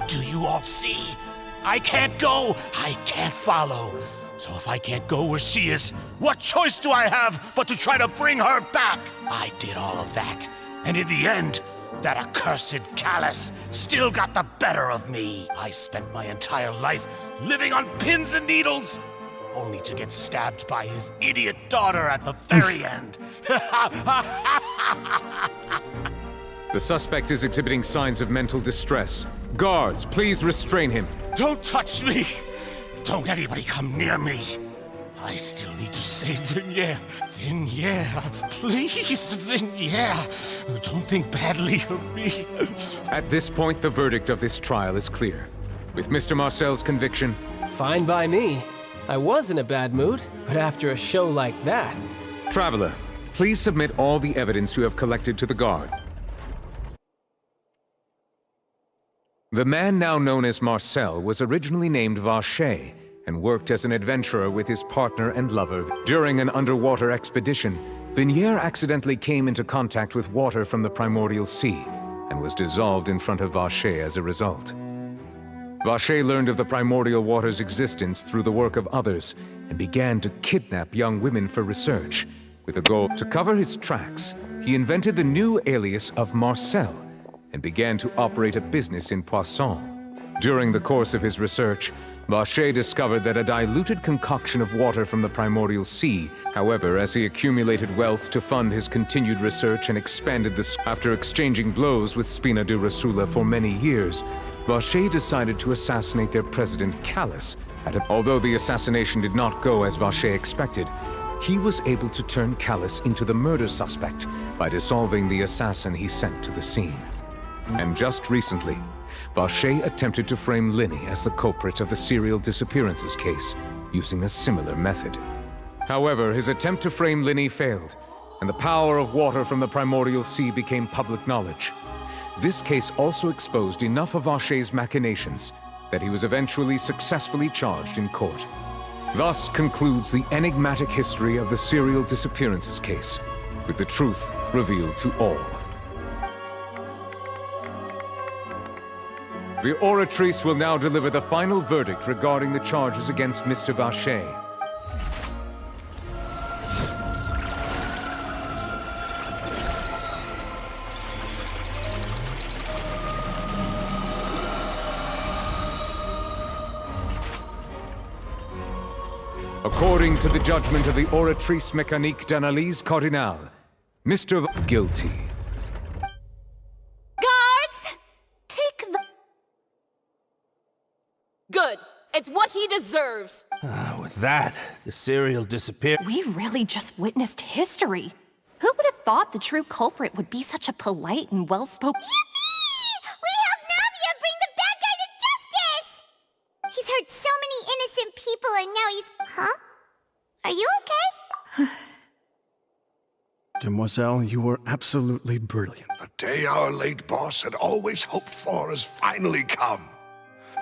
Speaker 9: Do you all see? I can't go, I can't follow. So if I can't go where she is, what choice do I have but to try to bring her back? I did all of that, and in the end, that accursed Callus still got the better of me. I spent my entire life living on pins and needles, only to get stabbed by his idiot daughter at the very end.
Speaker 11: The suspect is exhibiting signs of mental distress. Guards, please restrain him.
Speaker 9: Don't touch me! Don't anybody come near me! I still need to save Vinier. Vinier, please, Vinier. Don't think badly of me.
Speaker 11: At this point, the verdict of this trial is clear. With Mr. Marcel's conviction...
Speaker 12: Fine by me. I was in a bad mood, but after a show like that...
Speaker 11: Traveler, please submit all the evidence you have collected to the guard. The man now known as Marcel was originally named Vacher and worked as an adventurer with his partner and lover. During an underwater expedition, Vignier accidentally came into contact with water from the primordial sea and was dissolved in front of Vacher as a result. Vacher learned of the primordial water's existence through the work of others and began to kidnap young women for research. With a goal to cover his tracks, he invented the new alias of Marcel and began to operate a business in Poisson. During the course of his research, Vacher discovered that a diluted concoction of water from the primordial sea. However, as he accumulated wealth to fund his continued research and expanded after exchanging blows with Spina de Rosula for many years, Vacher decided to assassinate their president, Callus. Although the assassination did not go as Vacher expected, he was able to turn Callus into the murder suspect by dissolving the assassin he sent to the scene. And just recently, Vacher attempted to frame Linny as the culprit of the serial disappearances case, using a similar method. However, his attempt to frame Linny failed, and the power of water from the primordial sea became public knowledge. This case also exposed enough of Vacher's machinations that he was eventually successfully charged in court. Thus concludes the enigmatic history of the serial disappearances case, with the truth revealed to all. The Oratrice will now deliver the final verdict regarding the charges against Mr. Vacher. According to the judgment of the Oratrice Mécanique d'Analyse Cardinale, Mr. Guilty.
Speaker 13: Guards! Take the... Good. It's what he deserves.
Speaker 18: With that, the serial disappeared.
Speaker 13: We really just witnessed history. Who would have thought the true culprit would be such a polite and well-spoken...
Speaker 4: We helped Navia bring the bad guy to justice! He's hurt so many innocent people and now he's... Huh? Are you okay?
Speaker 16: Demoiselle, you were absolutely brilliant.
Speaker 3: The day our late boss had always hoped for has finally come.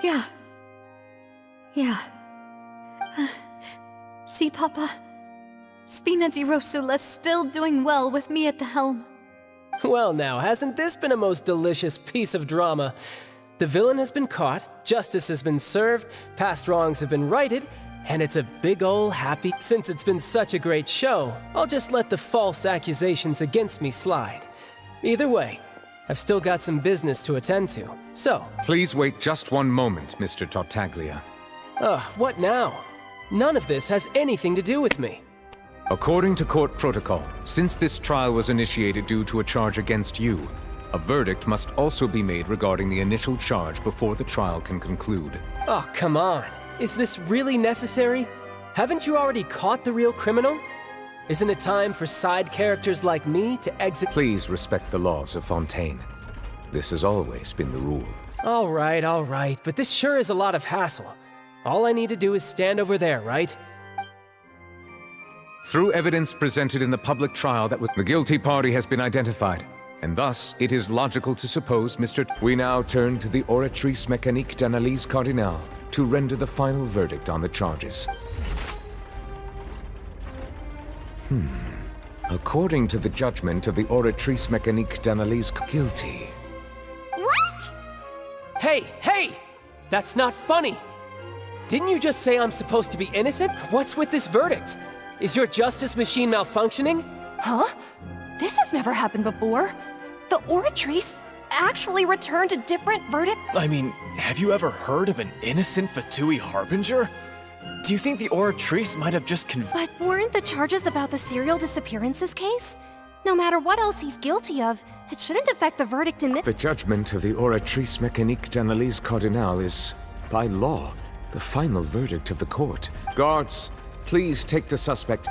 Speaker 2: Yeah. See, Papa? Spina di Rosula's still doing well with me at the helm.
Speaker 12: Well now, hasn't this been a most delicious piece of drama? The villain has been caught, justice has been served, past wrongs have been righted, and it's a big ol' happy... Since it's been such a great show, I'll just let the false accusations against me slide. Either way, I've still got some business to attend to, so...
Speaker 11: Please wait just one moment, Mr. Tartaglia.
Speaker 12: What now? None of this has anything to do with me.
Speaker 11: According to court protocol, since this trial was initiated due to a charge against you, a verdict must also be made regarding the initial charge before the trial can conclude.
Speaker 12: Oh, come on. Is this really necessary? Haven't you already caught the real criminal? Isn't it time for side characters like me to exit?
Speaker 11: Please respect the laws of Fontaine. This has always been the rule.
Speaker 12: All right, but this sure is a lot of hassle. All I need to do is stand over there, right?
Speaker 11: Through evidence presented in the public trial that the guilty party has been identified, and thus it is logical to suppose We now turn to the Oratrice Mécanique d'Analyse Cardinale to render the final verdict on the charges. According to the judgment of the Oratrice Mécanique d'Analyse guilty.
Speaker 4: What?
Speaker 12: Hey! That's not funny! Didn't you just say I'm supposed to be innocent? What's with this verdict? Is your justice machine malfunctioning?
Speaker 13: Huh? This has never happened before. The Oratrice actually returned a different verdict?
Speaker 14: I mean, have you ever heard of an innocent Fatui Harbinger? Do you think the Oratrice might have just
Speaker 13: But weren't the charges about the serial disappearances case? No matter what else he's guilty of, it shouldn't affect the verdict in this—
Speaker 11: The judgment of the Oratrice Mécanique d'Analyse Cardinale is, by law, the final verdict of the court. Guards, please take the suspect.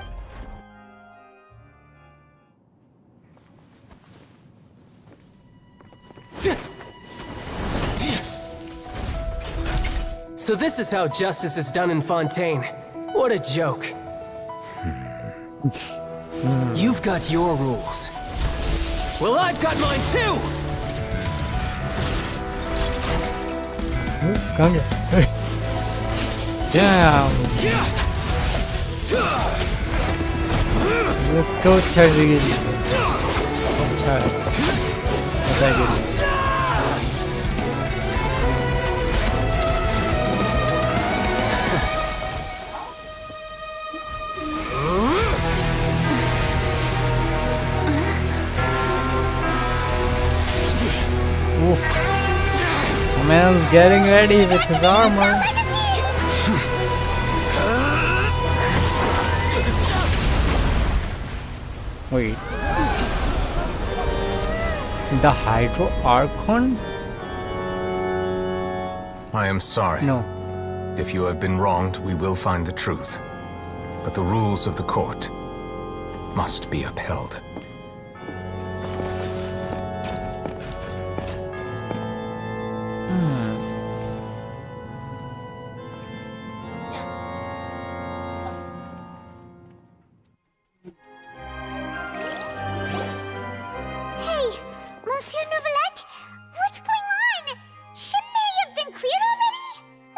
Speaker 12: So this is how justice is done in Fontaine. What a joke. You've got your rules. Well, I've got mine too!
Speaker 1: Damn. Let's go charging it. Man's getting ready with his armor. Wait. The Hydro Archon?
Speaker 11: I am sorry.
Speaker 1: No.
Speaker 11: If you have been wronged, we will find the truth. But the rules of the court must be upheld.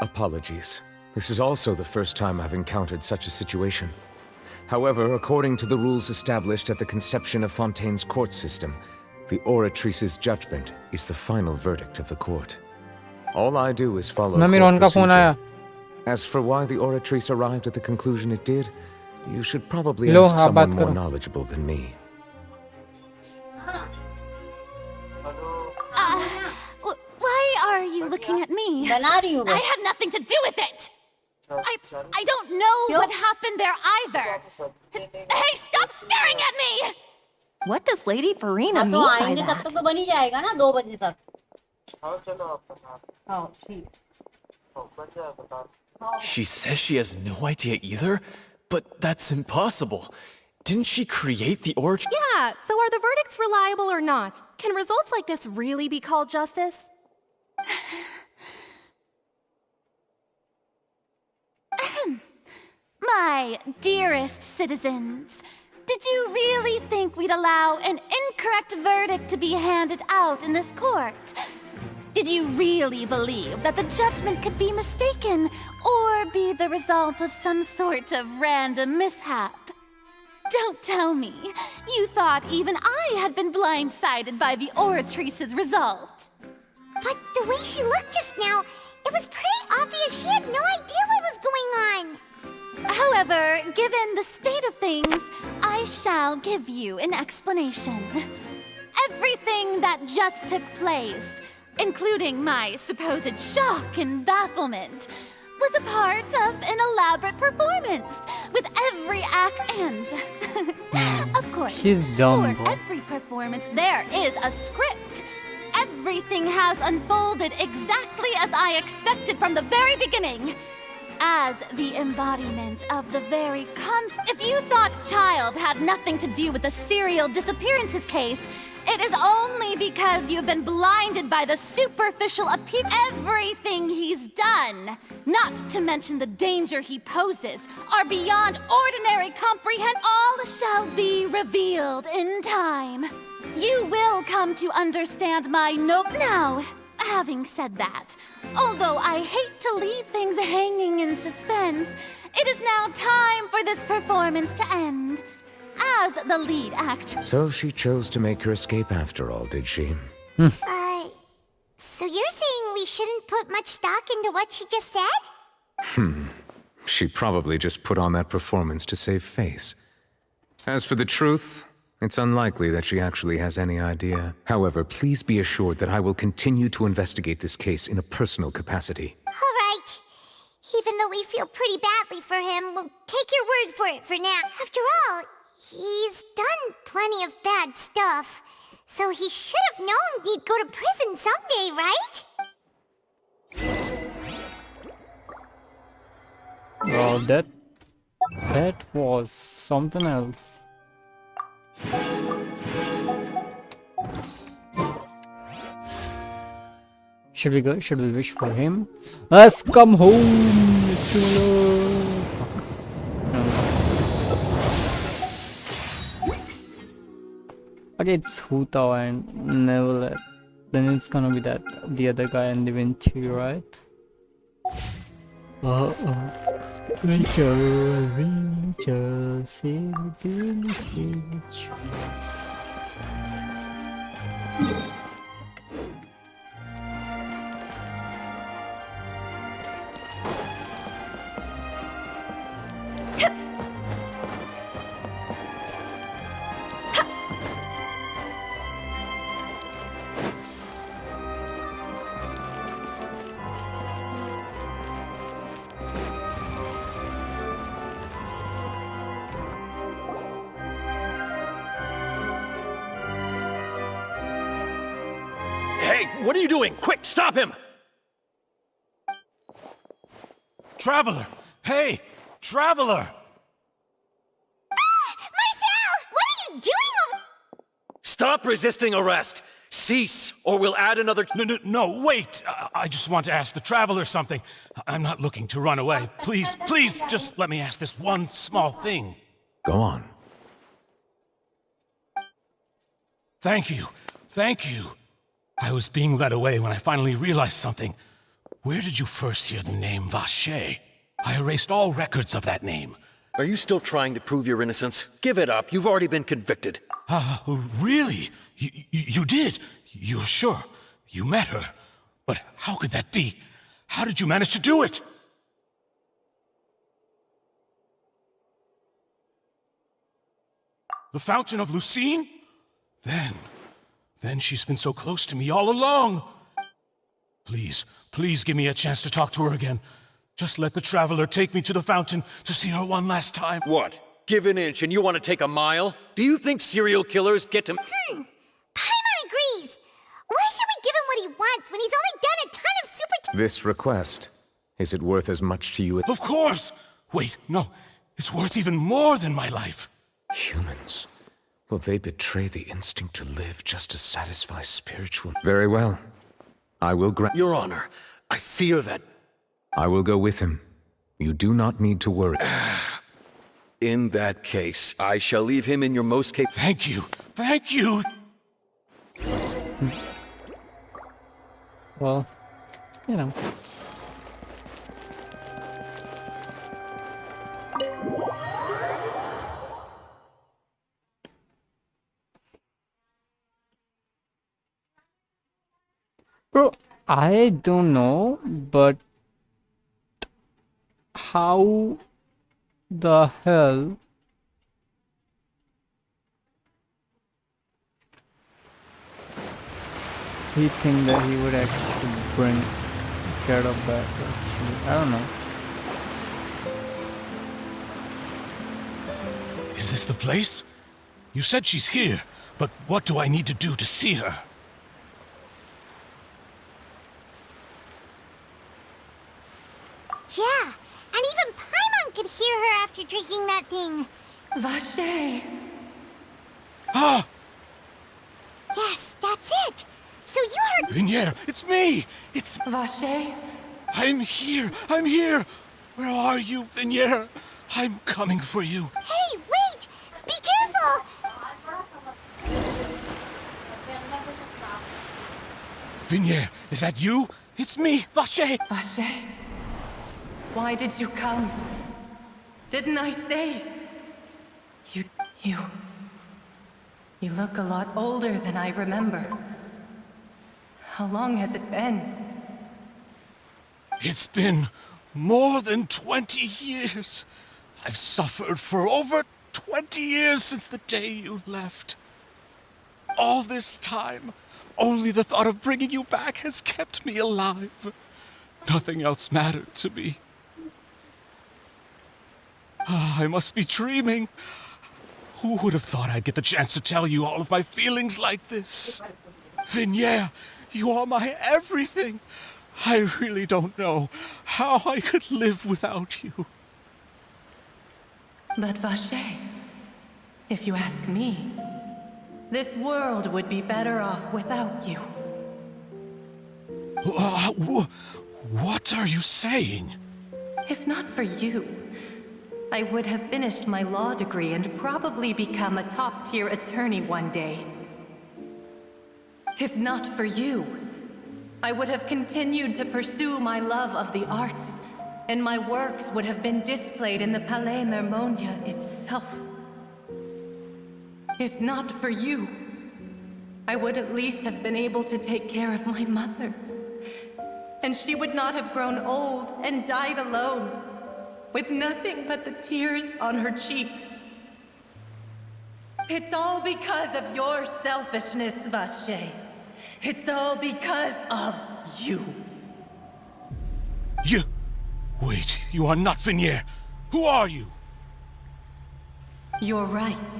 Speaker 11: Apologies. This is also the first time I've encountered such a situation. However, according to the rules established at the conception of Fontaine's court system, the Oratrice's judgment is the final verdict of the court. All I do is follow court procedure. As for why the Oratrice arrived at the conclusion it did, you should probably ask someone more knowledgeable than me.
Speaker 15: Why are you looking at me? I had nothing to do with it! I don't know what happened there either! Hey, stop staring at me!
Speaker 13: What does Lady Farina mean by that?
Speaker 14: She says she has no idea either? But that's impossible. Didn't she create the origin?
Speaker 13: Yeah, so are the verdicts reliable or not? Can results like this really be called justice?
Speaker 15: My dearest citizens, did you really think we'd allow an incorrect verdict to be handed out in this court? Did you really believe that the judgment could be mistaken or be the result of some sort of random mishap? Don't tell me you thought even I had been blindsided by the Oratrice's result.
Speaker 4: But the way she looked just now, it was pretty obvious she had no idea what was going on.
Speaker 15: However, given the state of things, I shall give you an explanation. Everything that just took place, including my supposed shock and bafflement, was a part of an elaborate performance, with every act and... of course,
Speaker 1: she's dumb,
Speaker 15: for every performance there is a script. Everything has unfolded exactly as I expected from the very beginning. As the embodiment of the very If you thought Child had nothing to do with the serial disappearances case, it is only because you've been blinded by the superficial appeal. Everything he's done, not to mention the danger he poses, are beyond ordinary comprehension. All shall be revealed in time. You will come to understand my Now, having said that, although I hate to leave things hanging in suspense, it is now time for this performance to end. As the lead actress.
Speaker 11: So she chose to make her escape after all, did she?
Speaker 4: So you're saying we shouldn't put much stock into what she just said?
Speaker 11: She probably just put on that performance to save face. As for the truth, it's unlikely that she actually has any idea. However, please be assured that I will continue to investigate this case in a personal capacity.
Speaker 4: All right. Even though we feel pretty badly for him, we'll take your word for it for now. After all, he's done plenty of bad stuff, so he should have known he'd go to prison someday, right?
Speaker 1: Wow, that was something else. Should we go? Should we wish for him? Let's come home, Mr. No. Okay, it's Hutao and Neville. Then it's gonna be the other guy and the Vinci, right? Rachel, say the village.
Speaker 19: Hey, what are you doing? Quick, stop him!
Speaker 9: Traveler! Hey! Traveler!
Speaker 4: Marcel! What are you doing?
Speaker 19: Stop resisting arrest! Cease, or we'll add another—
Speaker 9: No, wait! I just want to ask the Traveler something. I'm not looking to run away. Please, just let me ask this one small thing.
Speaker 8: Go on.
Speaker 9: Thank you. I was being led away when I finally realized something. Where did you first hear the name Vacher? I erased all records of that name.
Speaker 19: Are you still trying to prove your innocence? Give it up, you've already been convicted.
Speaker 9: Really? You did? You're sure? You met her? But how could that be? How did you manage to do it? The Fountain of Lucine? Then she's been so close to me all along. Please give me a chance to talk to her again. Just let the Traveler take me to the fountain to see her one last time.
Speaker 19: What? Give an inch and you want to take a mile? Do you think serial killers get to—
Speaker 4: Paimon agrees. Why should we give him what he wants when he's only done a ton of super—
Speaker 10: This request, is it worth as much to you?
Speaker 9: Of course! Wait, no. It's worth even more than my life.
Speaker 10: Humans. Will they betray the instinct to live just to satisfy spiritual— Very well. I will grant—
Speaker 19: Your Honor, I fear that—
Speaker 10: I will go with him. You do not need to worry.
Speaker 19: In that case, I shall leave him in your most capable—
Speaker 9: Thank you!
Speaker 1: Well, you know. Bro, I don't know, but how the hell he think that he would actually bring Shadow back? Actually, I don't know.
Speaker 9: Is this the place? You said she's here, but what do I need to do to see her?
Speaker 4: Yeah, and even Paimon could hear her after drinking that thing.
Speaker 17: Vacher!
Speaker 9: Ah!
Speaker 4: Yes, that's it. So you heard—
Speaker 9: Vinier, it's me! It's—
Speaker 17: Vacher?
Speaker 9: I'm here! Where are you, Vinier? I'm coming for you.
Speaker 4: Hey, wait! Be careful!
Speaker 9: Vinier, is that you? It's me, Vacher!
Speaker 17: Vacher? Why did you come? Didn't I say? You look a lot older than I remember. How long has it been?
Speaker 9: It's been more than 20 years. I've suffered for over 20 years since the day you left. All this time, only the thought of bringing you back has kept me alive. Nothing else mattered to me. I must be dreaming. Who would have thought I'd get the chance to tell you all of my feelings like this? Vinier, you are my everything. I really don't know how I could live without you.
Speaker 17: But Vacher, if you ask me, this world would be better off without you.
Speaker 9: What are you saying?
Speaker 17: If not for you, I would have finished my law degree and probably become a top-tier attorney one day. If not for you, I would have continued to pursue my love of the arts
Speaker 20: and my works would have been displayed in the Palais Mermonia itself. If not for you, I would at least have been able to take care of my mother. And she would not have grown old and died alone, with nothing but the tears on her cheeks. It's all because of your selfishness, Vache. It's all because of you.
Speaker 9: You... Wait, you are not Vignier. Who are you?
Speaker 20: You're right.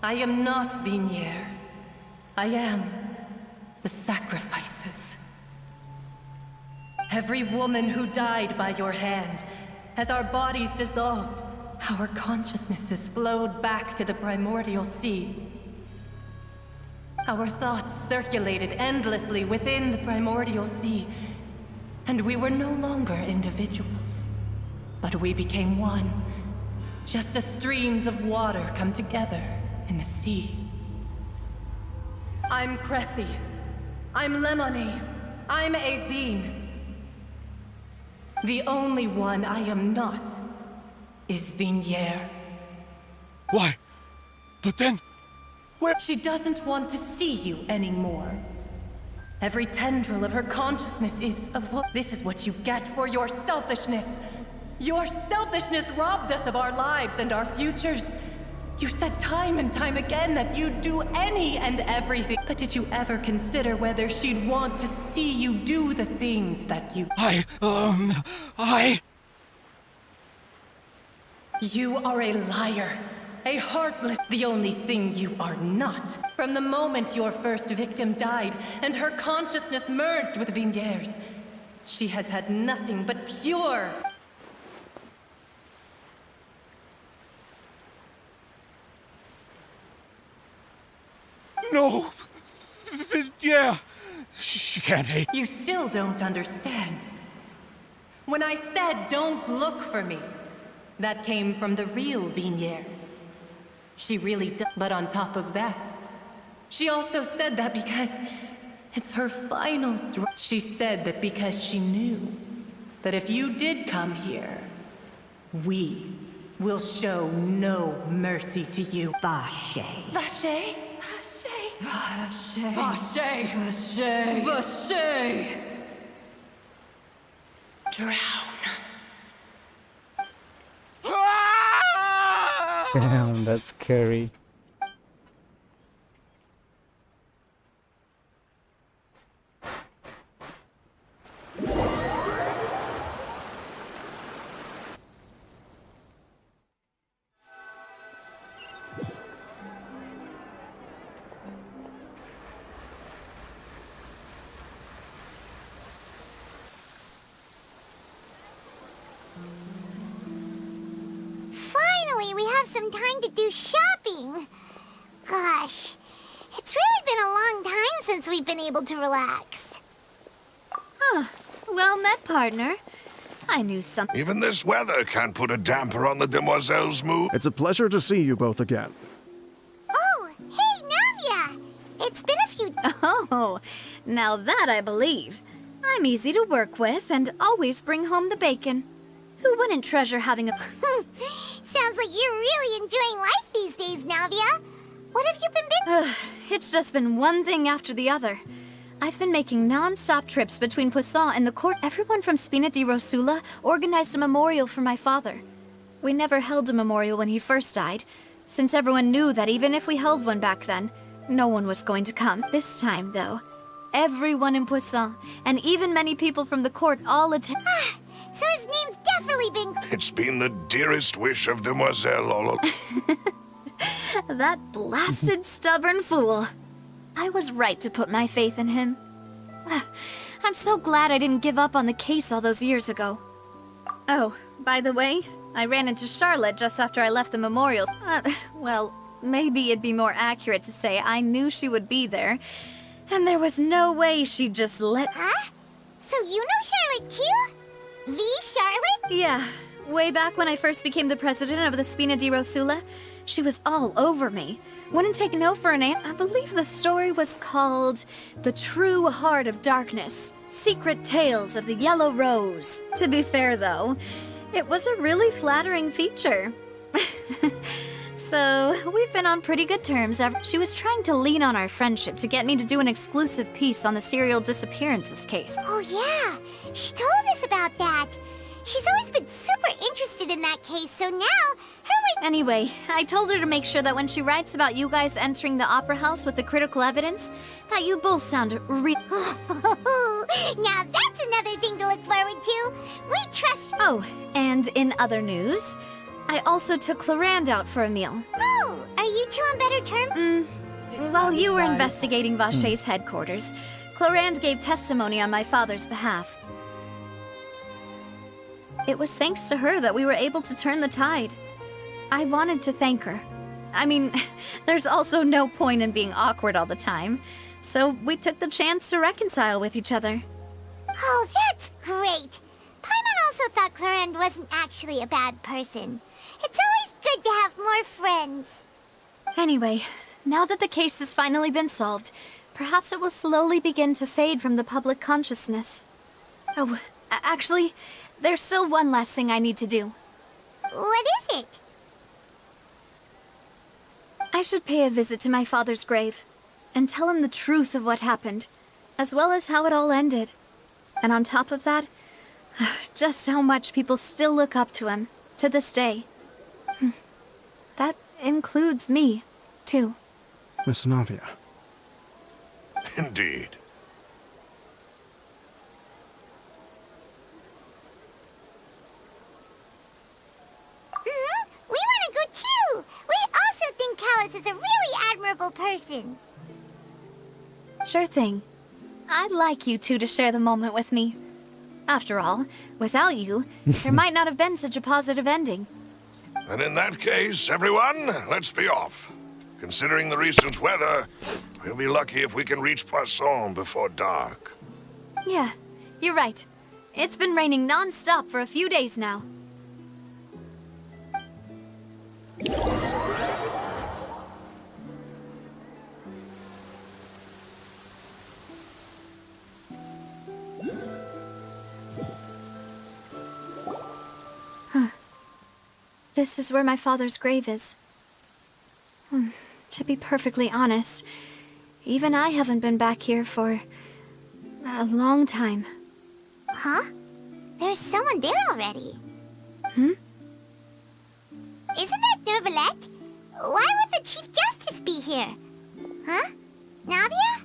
Speaker 20: I am not Vignier. I am the sacrifices. Every woman who died by your hand, as our bodies dissolved, our consciousnesses flowed back to the primordial sea. Our thoughts circulated endlessly within the primordial sea, and we were no longer individuals, but we became one, just as streams of water come together in the sea. I'm Cressy. I'm Lemony. I'm Azine. The only one I am not is Vignier.
Speaker 9: Why? But then... where...
Speaker 20: She doesn't want to see you anymore. Every tendril of her consciousness is of what... This is what you get for your selfishness. Your selfishness robbed us of our lives and our futures. You said time and time again that you'd do any and everything. But did you ever consider whether she'd want to see you do the things that you... You are a liar. A heartless... The only thing you are not. From the moment your first victim died and her consciousness merged with Vignier's, she has had nothing but pure...
Speaker 9: No! Yeah! She can't hate...
Speaker 20: You still don't understand. When I said don't look for me, that came from the real Vignier. She really does. But on top of that, she also said that because it's her final She said that because she knew that if you did come here, we will show no mercy to you.
Speaker 2: Vache.
Speaker 20: Vache?
Speaker 2: Vache.
Speaker 20: Vache!
Speaker 2: Vache.
Speaker 20: Vache! Drown.
Speaker 1: Damn, that's scary.
Speaker 4: Finally, we have some time to do shopping. Gosh, it's really been a long time since we've been able to relax.
Speaker 2: Huh. Well met, partner. I knew something.
Speaker 3: Even this weather can't put a damper on the demoiselle's mood.
Speaker 16: It's a pleasure to see you both again.
Speaker 4: Oh, hey, Navia! It's been a few...
Speaker 2: Oh, now that I believe. I'm easy to work with and always bring home the bacon. Who wouldn't treasure having a...
Speaker 4: Sounds like you're really enjoying life these days, Navia. What have you been
Speaker 2: It's just been one thing after the other. I've been making non-stop trips between Poisson and the court. Everyone from Spina di Rosula organized a memorial for my father. We never held a memorial when he first died, since everyone knew that even if we held one back then, no one was going to come. This time, though, everyone in Poisson, and even many people from the court all attended.
Speaker 4: So his name's definitely been...
Speaker 3: It's been the dearest wish of Demoiselle all along.
Speaker 2: That blasted stubborn fool. I was right to put my faith in him. I'm so glad I didn't give up on the case all those years ago. Oh, by the way, I ran into Charlotte just after I left the memorials. Well, maybe it'd be more accurate to say I knew she would be there, and there was no way she'd just let...
Speaker 4: Huh? So you know Charlotte too? The Charlotte?
Speaker 2: Yeah, way back when I first became the president of the Spina di Rosula, she was all over me. Wouldn't take no for an I believe the story was called The True Heart of Darkness. Secret Tales of the Yellow Rose. To be fair, though, it was a really flattering feature. So, we've been on pretty good terms ever. She was trying to lean on our friendship to get me to do an exclusive piece on the serial disappearances case.
Speaker 4: Oh yeah, she told us about that. She's always been super interested in that case, so now
Speaker 2: Anyway, I told her to make sure that when she writes about you guys entering the opera house with the critical evidence, that you both sound
Speaker 4: Now that's another thing to look forward to. We trust.
Speaker 2: Oh, and in other news, I also took Clarand out for a meal.
Speaker 4: Oh, are you two on better terms?
Speaker 2: While you were investigating Vache's headquarters, Clarand gave testimony on my father's behalf. It was thanks to her that we were able to turn the tide. I wanted to thank her. I mean, there's also no point in being awkward all the time, so we took the chance to reconcile with each other.
Speaker 4: Oh, that's great. Paimon also thought Clarend wasn't actually a bad person. It's always good to have more friends.
Speaker 2: Anyway, now that the case has finally been solved, perhaps it will slowly begin to fade from the public consciousness. Oh, actually, there's still one last thing I need to do.
Speaker 4: What is it?
Speaker 2: I should pay a visit to my father's grave, and tell him the truth of what happened, as well as how it all ended. And on top of that, just how much people still look up to him, to this day. That includes me, too.
Speaker 16: Miss Navia.
Speaker 3: Indeed.
Speaker 4: We want to go too! We also think Callus is a really admirable person.
Speaker 2: Sure thing. I'd like you two to share the moment with me. After all, without you, there might not have been such a positive ending.
Speaker 3: And in that case, everyone, let's be off. Considering the recent weather, we'll be lucky if we can reach Poisson before dark.
Speaker 2: Yeah, you're right. It's been raining non-stop for a few days now. This is where my father's grave is. To be perfectly honest, even I haven't been back here for a long time.
Speaker 4: Huh? There's someone there already.
Speaker 2: Hmm?
Speaker 4: Isn't that Neuvillette? Why would the Chief Justice be here? Huh? Navia?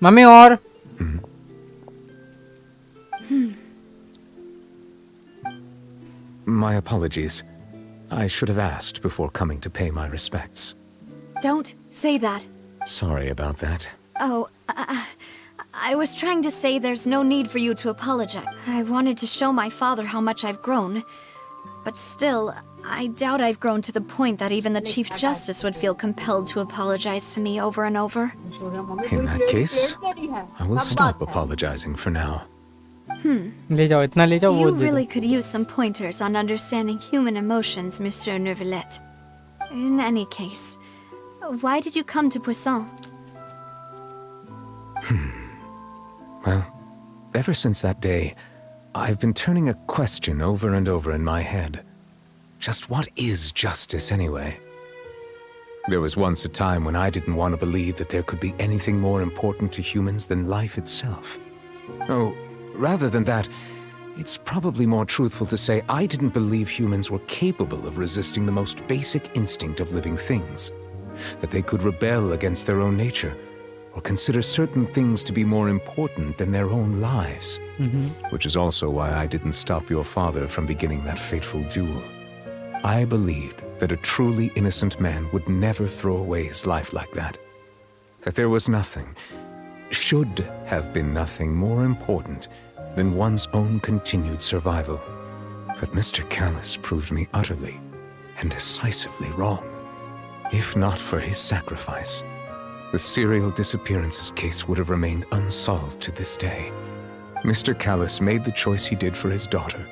Speaker 1: Mummy और
Speaker 11: My apologies. I should have asked before coming to pay my respects.
Speaker 2: Don't say that.
Speaker 11: Sorry about that.
Speaker 2: Oh, I was trying to say there's no need for you to apologize. I wanted to show my father how much I've grown. But still, I doubt I've grown to the point that even the Chief Justice would feel compelled to apologize to me over and over.
Speaker 11: In that case, I will stop apologizing for now.
Speaker 1: ले जाओ इतना ले जाओ वो
Speaker 2: You
Speaker 1: दे दो।
Speaker 2: really could use some pointers on understanding human emotions, Monsieur Neuvillette. In any case, why did you come to Poisson?
Speaker 11: Well, ever since that day, I've been turning a question over and over in my head. Just what is justice anyway? There was once a time when I didn't want to believe that there could be anything more important to humans than life itself. Oh, rather than that, it's probably more truthful to say I didn't believe humans were capable of resisting the most basic instinct of living things. That they could rebel against their own nature, or consider certain things to be more important than their own lives. Which is also why I didn't stop your father from beginning that fateful duel. I believed that a truly innocent man would never throw away his life like that. That there was nothing, should have been nothing more important than one's own continued survival. But Mr. Callus proved me utterly and decisively wrong. If not for his sacrifice, the serial disappearances case would have remained unsolved to this day. Mr. Callus made the choice he did for his daughter,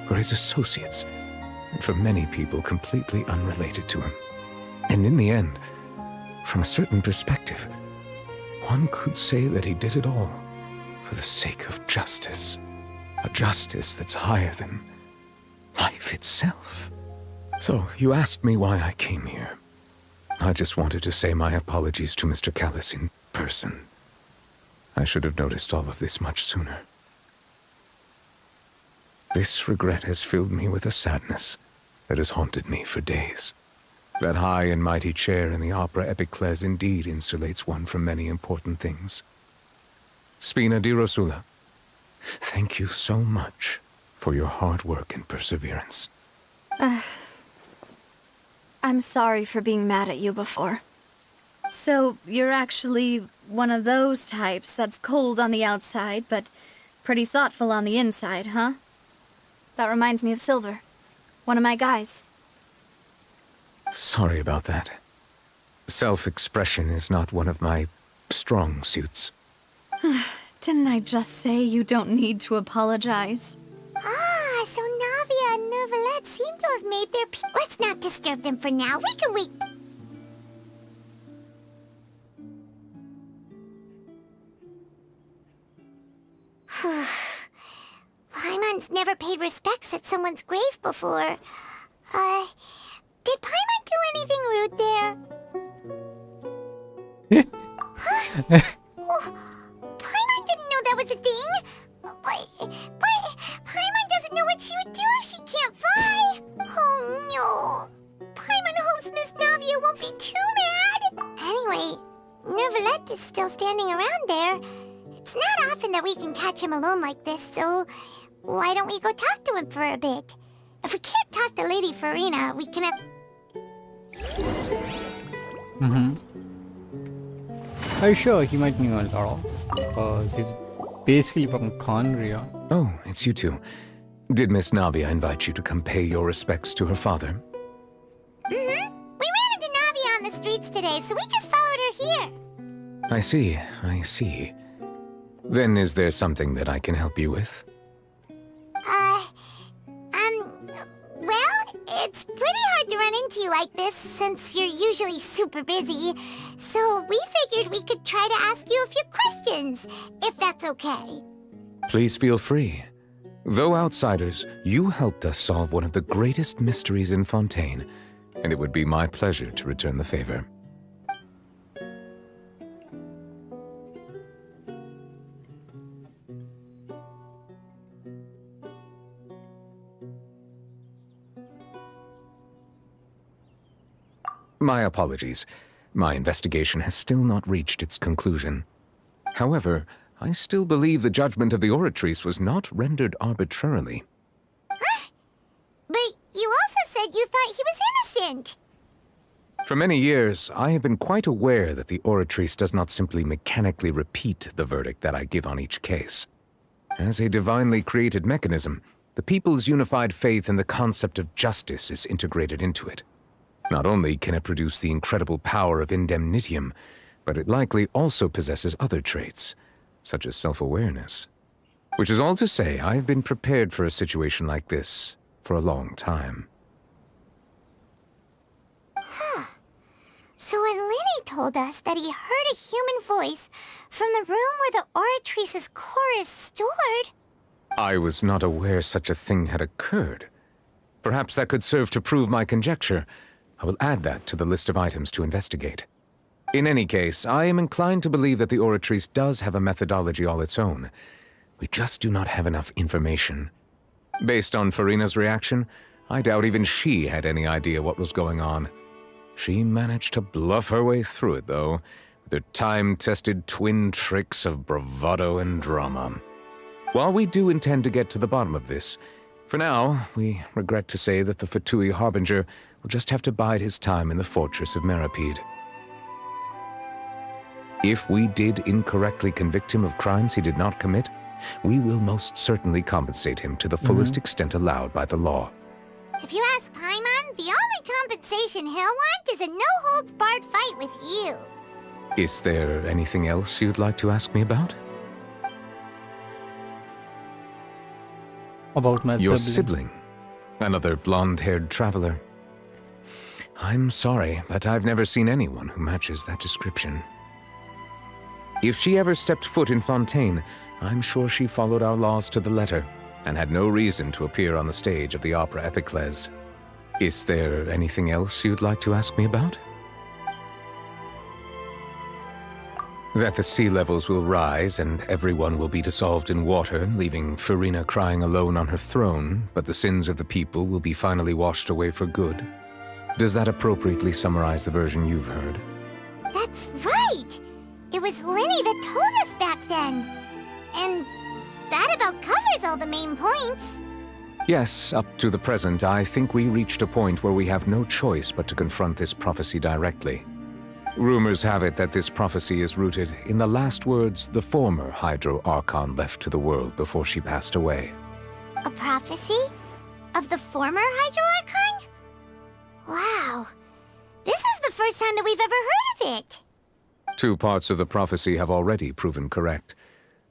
Speaker 11: for his associates, and for many people completely unrelated to him. And in the end, from a certain perspective, one could say that he did it all for the sake of justice. A justice that's higher than life itself. So, you asked me why I came here. I just wanted to say my apologies to Mr. Callis in person. I should have noticed all of this much sooner. This regret has filled me with a sadness that has haunted me for days. That high and mighty chair in the opera Epiclese indeed insulates one from many important things. Spina di Rosula, thank you so much for your hard work and perseverance.
Speaker 2: I'm sorry for being mad at you before. So, you're actually one of those types that's cold on the outside, but pretty thoughtful on the inside, huh? That reminds me of Silver, one of my guys.
Speaker 11: Sorry about that. Self-expression is not one of my strong suits.
Speaker 2: Didn't I just say you don't need to apologize?
Speaker 4: Ah, so Navia and Neuvillette seem to have made their peace. Let's not disturb them for now. We can wait. Paimon's never paid respects at someone's grave before. Did Paimon do anything rude there? Oh, Paimon didn't know that was a thing. But Paimon doesn't know what she would do if she can't fly. Oh no. Paimon hopes Miss Navia won't be too mad. Anyway, Neuvillette is still standing around there. It's not often that we can catch him alone like this, so why don't we go talk to him for a bit? If we can't talk to Lady Farina, we can have...
Speaker 1: Are you sure he might know a lot? Because he's basically from Conria.
Speaker 11: Oh, it's you two. Did Miss Navia invite you to come pay your respects to her father?
Speaker 4: We ran into Navia on the streets today, so we just followed her here.
Speaker 11: I see. Then is there something that I can help you with?
Speaker 4: Well, it's pretty hard to run into you like this since you're usually super busy. So we figured we could try to ask you a few questions, if that's okay.
Speaker 11: Please feel free. Though outsiders, you helped us solve one of the greatest mysteries in Fontaine, and it would be my pleasure to return the favor. My apologies. My investigation has still not reached its conclusion. However, I still believe the judgment of the Oratrice was not rendered arbitrarily.
Speaker 4: But you also said you thought he was innocent.
Speaker 11: For many years, I have been quite aware that the Oratrice does not simply mechanically repeat the verdict that I give on each case. As a divinely created mechanism, the people's unified faith in the concept of justice is integrated into it. Not only can it produce the incredible power of indemnitium, but it likely also possesses other traits, such as self-awareness. Which is all to say, I have been prepared for a situation like this for a long time.
Speaker 4: So when Lenny told us that he heard a human voice from the room where the Oratrice's core is stored...
Speaker 11: I was not aware such a thing had occurred. Perhaps that could serve to prove my conjecture. I will add that to the list of items to investigate. In any case, I am inclined to believe that the Oratrice does have a methodology all its own. We just do not have enough information. Based on Farina's reaction, I doubt even she had any idea what was going on. She managed to bluff her way through it, though, with her time-tested twin tricks of bravado and drama. While we do intend to get to the bottom of this, for now, we regret to say that the Fatui Harbinger will just have to bide his time in the fortress of Meripede. If we did incorrectly convict him of crimes he did not commit, we will most certainly compensate him to the fullest extent allowed by the law.
Speaker 4: If you ask Paimon, the only compensation he'll want is a no-holds-barred fight with you.
Speaker 11: Is there anything else you'd like to ask me about?
Speaker 1: About my
Speaker 11: Your
Speaker 1: sibling.
Speaker 11: sibling. Another blonde-haired traveler. I'm sorry, but I've never seen anyone who matches that description. If she ever stepped foot in Fontaine, I'm sure she followed our laws to the letter and had no reason to appear on the stage of the opera Epiclese. Is there anything else you'd like to ask me about? That the sea levels will rise and everyone will be dissolved in water, leaving Farina crying alone on her throne, but the sins of the people will be finally washed away for good. Does that appropriately summarize the version you've heard?
Speaker 4: That's right! It was Linny that told us back then. And that about covers all the main points.
Speaker 11: Yes, up to the present, I think we reached a point where we have no choice but to confront this prophecy directly. Rumors have it that this prophecy is rooted in the last words the former Hydro Archon left to the world before she passed away.
Speaker 4: A prophecy? Of the former Hydro Archon? Wow. This is the first time that we've ever heard of it.
Speaker 11: 2 parts of the prophecy have already proven correct.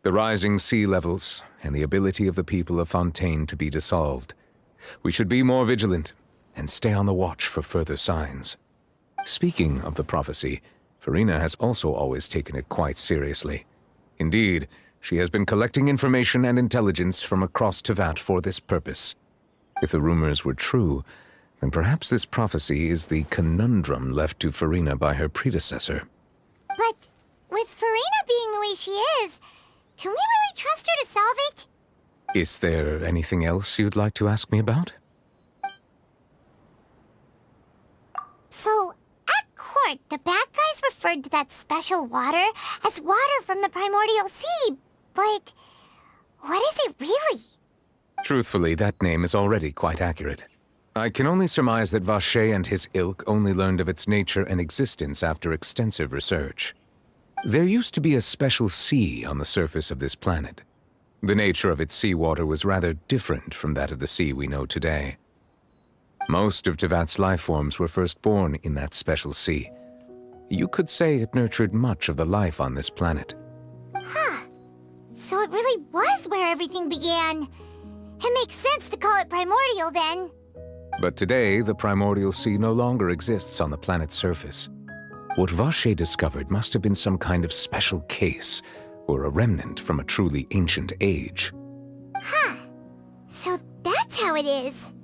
Speaker 11: The rising sea levels and the ability of the people of Fontaine to be dissolved. We should be more vigilant and stay on the watch for further signs. Speaking of the prophecy, Farina has also always taken it quite seriously. Indeed, she has been collecting information and intelligence from across Tevat for this purpose. If the rumors were true, then perhaps this prophecy is the conundrum left to Farina by her predecessor.
Speaker 4: But with Farina being the way she is, can we really trust her to solve it?
Speaker 11: Is there anything else you'd like to ask me about?
Speaker 4: So, at court, the bad guys referred to that special water as water from the primordial sea, but what is it really?
Speaker 11: Truthfully, that name is already quite accurate. I can only surmise that Vacher and his ilk only learned of its nature and existence after extensive research. There used to be a special sea on the surface of this planet. The nature of its seawater was rather different from that of the sea we know today. Most of Tevat's life forms were first born in that special sea. You could say it nurtured much of the life on this planet.
Speaker 4: Huh. So it really was where everything began. It makes sense to call it primordial then.
Speaker 11: But today, the primordial sea no longer exists on the planet's surface. What Vacher discovered must have been some kind of special case, or a remnant from a truly ancient age.
Speaker 4: Huh. So that's how it is.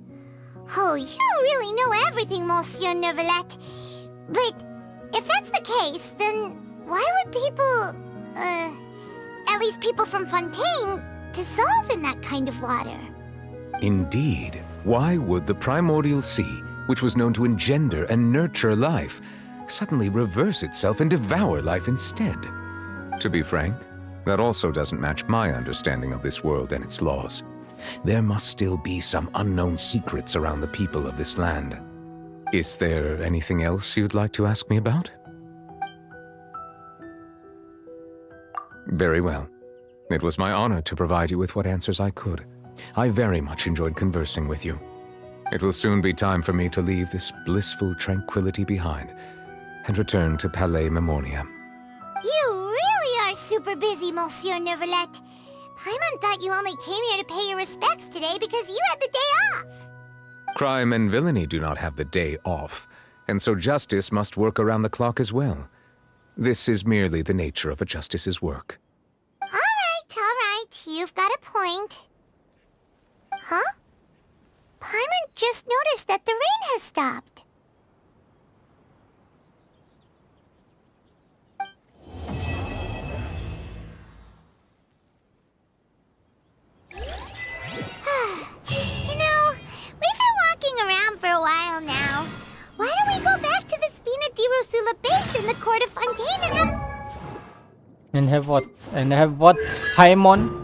Speaker 4: Oh, you really know everything, Monsieur Neuvillette. But if that's the case, then why would people, at least people from Fontaine, dissolve in that kind of water?
Speaker 11: Indeed. Why would the primordial sea, which was known to engender and nurture life, suddenly reverse itself and devour life instead? To be frank, that also doesn't match my understanding of this world and its laws. There must still be some unknown secrets around the people of this land. Is there anything else you'd like to ask me about? Very well. It was my honor to provide you with what answers I could. I very much enjoyed conversing with you. It will soon be time for me to leave this blissful tranquility behind and return to Palais Memornia.
Speaker 4: You really are super busy, Monsieur Neuvillette. Paimon thought you only came here to pay your respects today because you had the day off.
Speaker 11: Crime and villainy do not have the day off, and so justice must work around the clock as well. This is merely the nature of a justice's work.
Speaker 4: All right. You've got a point. Huh? Paimon just noticed that the rain has stopped. You know, we've been walking around for a while now. Why don't we go back to the Spina di Rosula base in the court of Fontaine and have...
Speaker 1: And have what? And have what? Paimon?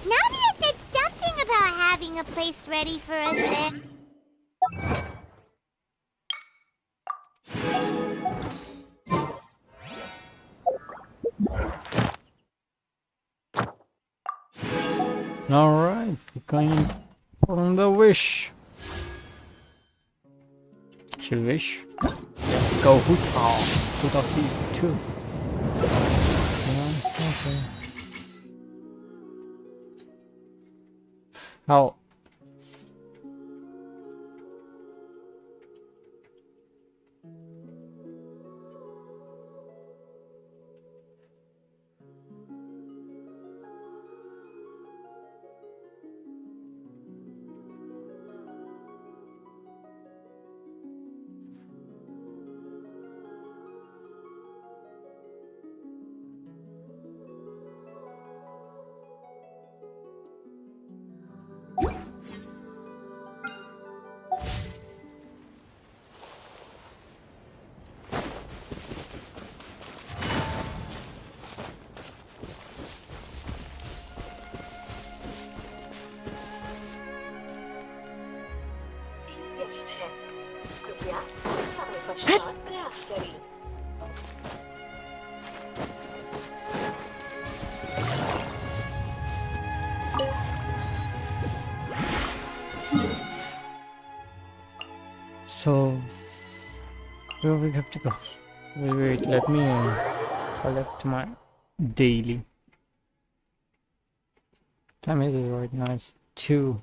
Speaker 4: Navia said something about having a place ready for us there.
Speaker 1: Alright, going from the wish. Should wish. Let's go Hutao. Hutao C2. Yeah, okay. How? So, where we have to go? Wait, let me collect my daily. Time is it right now? It's 2.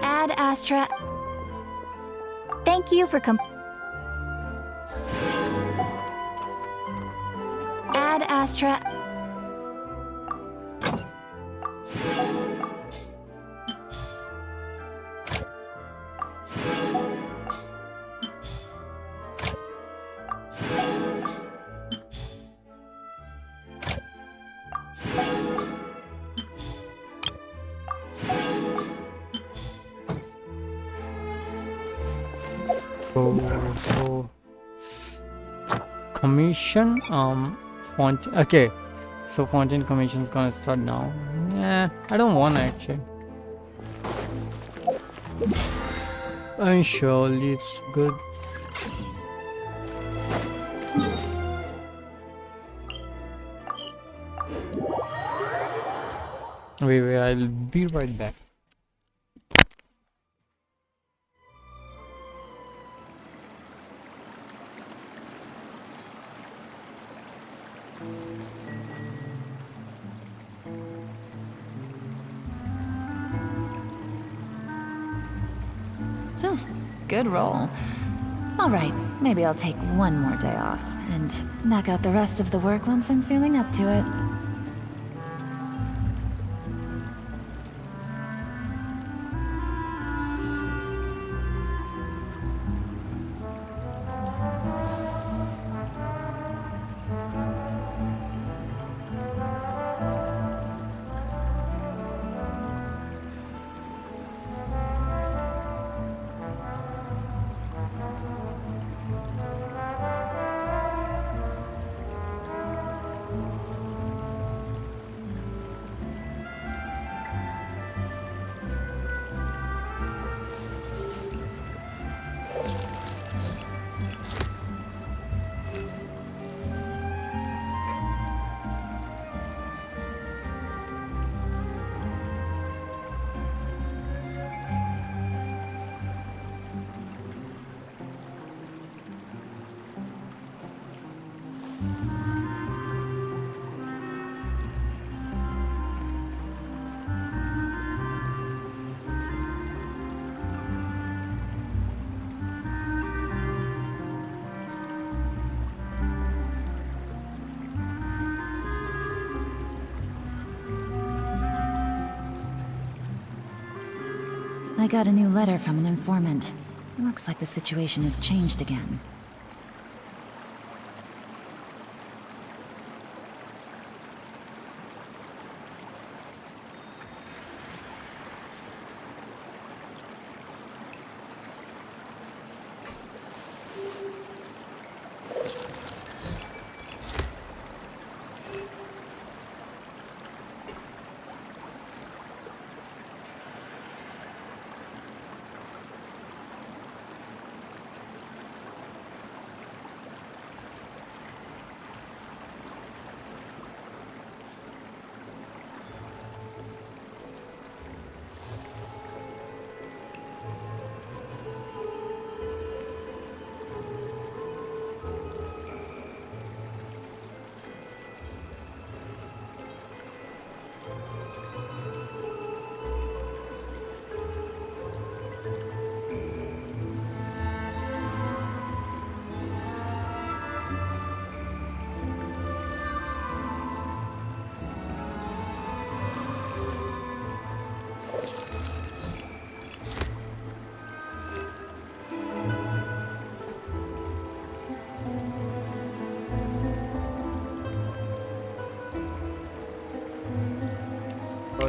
Speaker 2: Ad Astra. Thank you for Ad Astra.
Speaker 1: So commission font. Okay, so fountain commission is gonna start now. Yeah, I don't want actually. And surely it's good. Wait, I'll be right back.
Speaker 5: Good roll. All right, maybe I'll take one more day off and knock out the rest of the work once I'm feeling up to it. I got a new letter from an informant. Looks like the situation has changed again.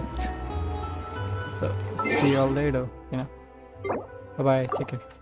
Speaker 1: out. So see y'all later. Bye bye. Take care.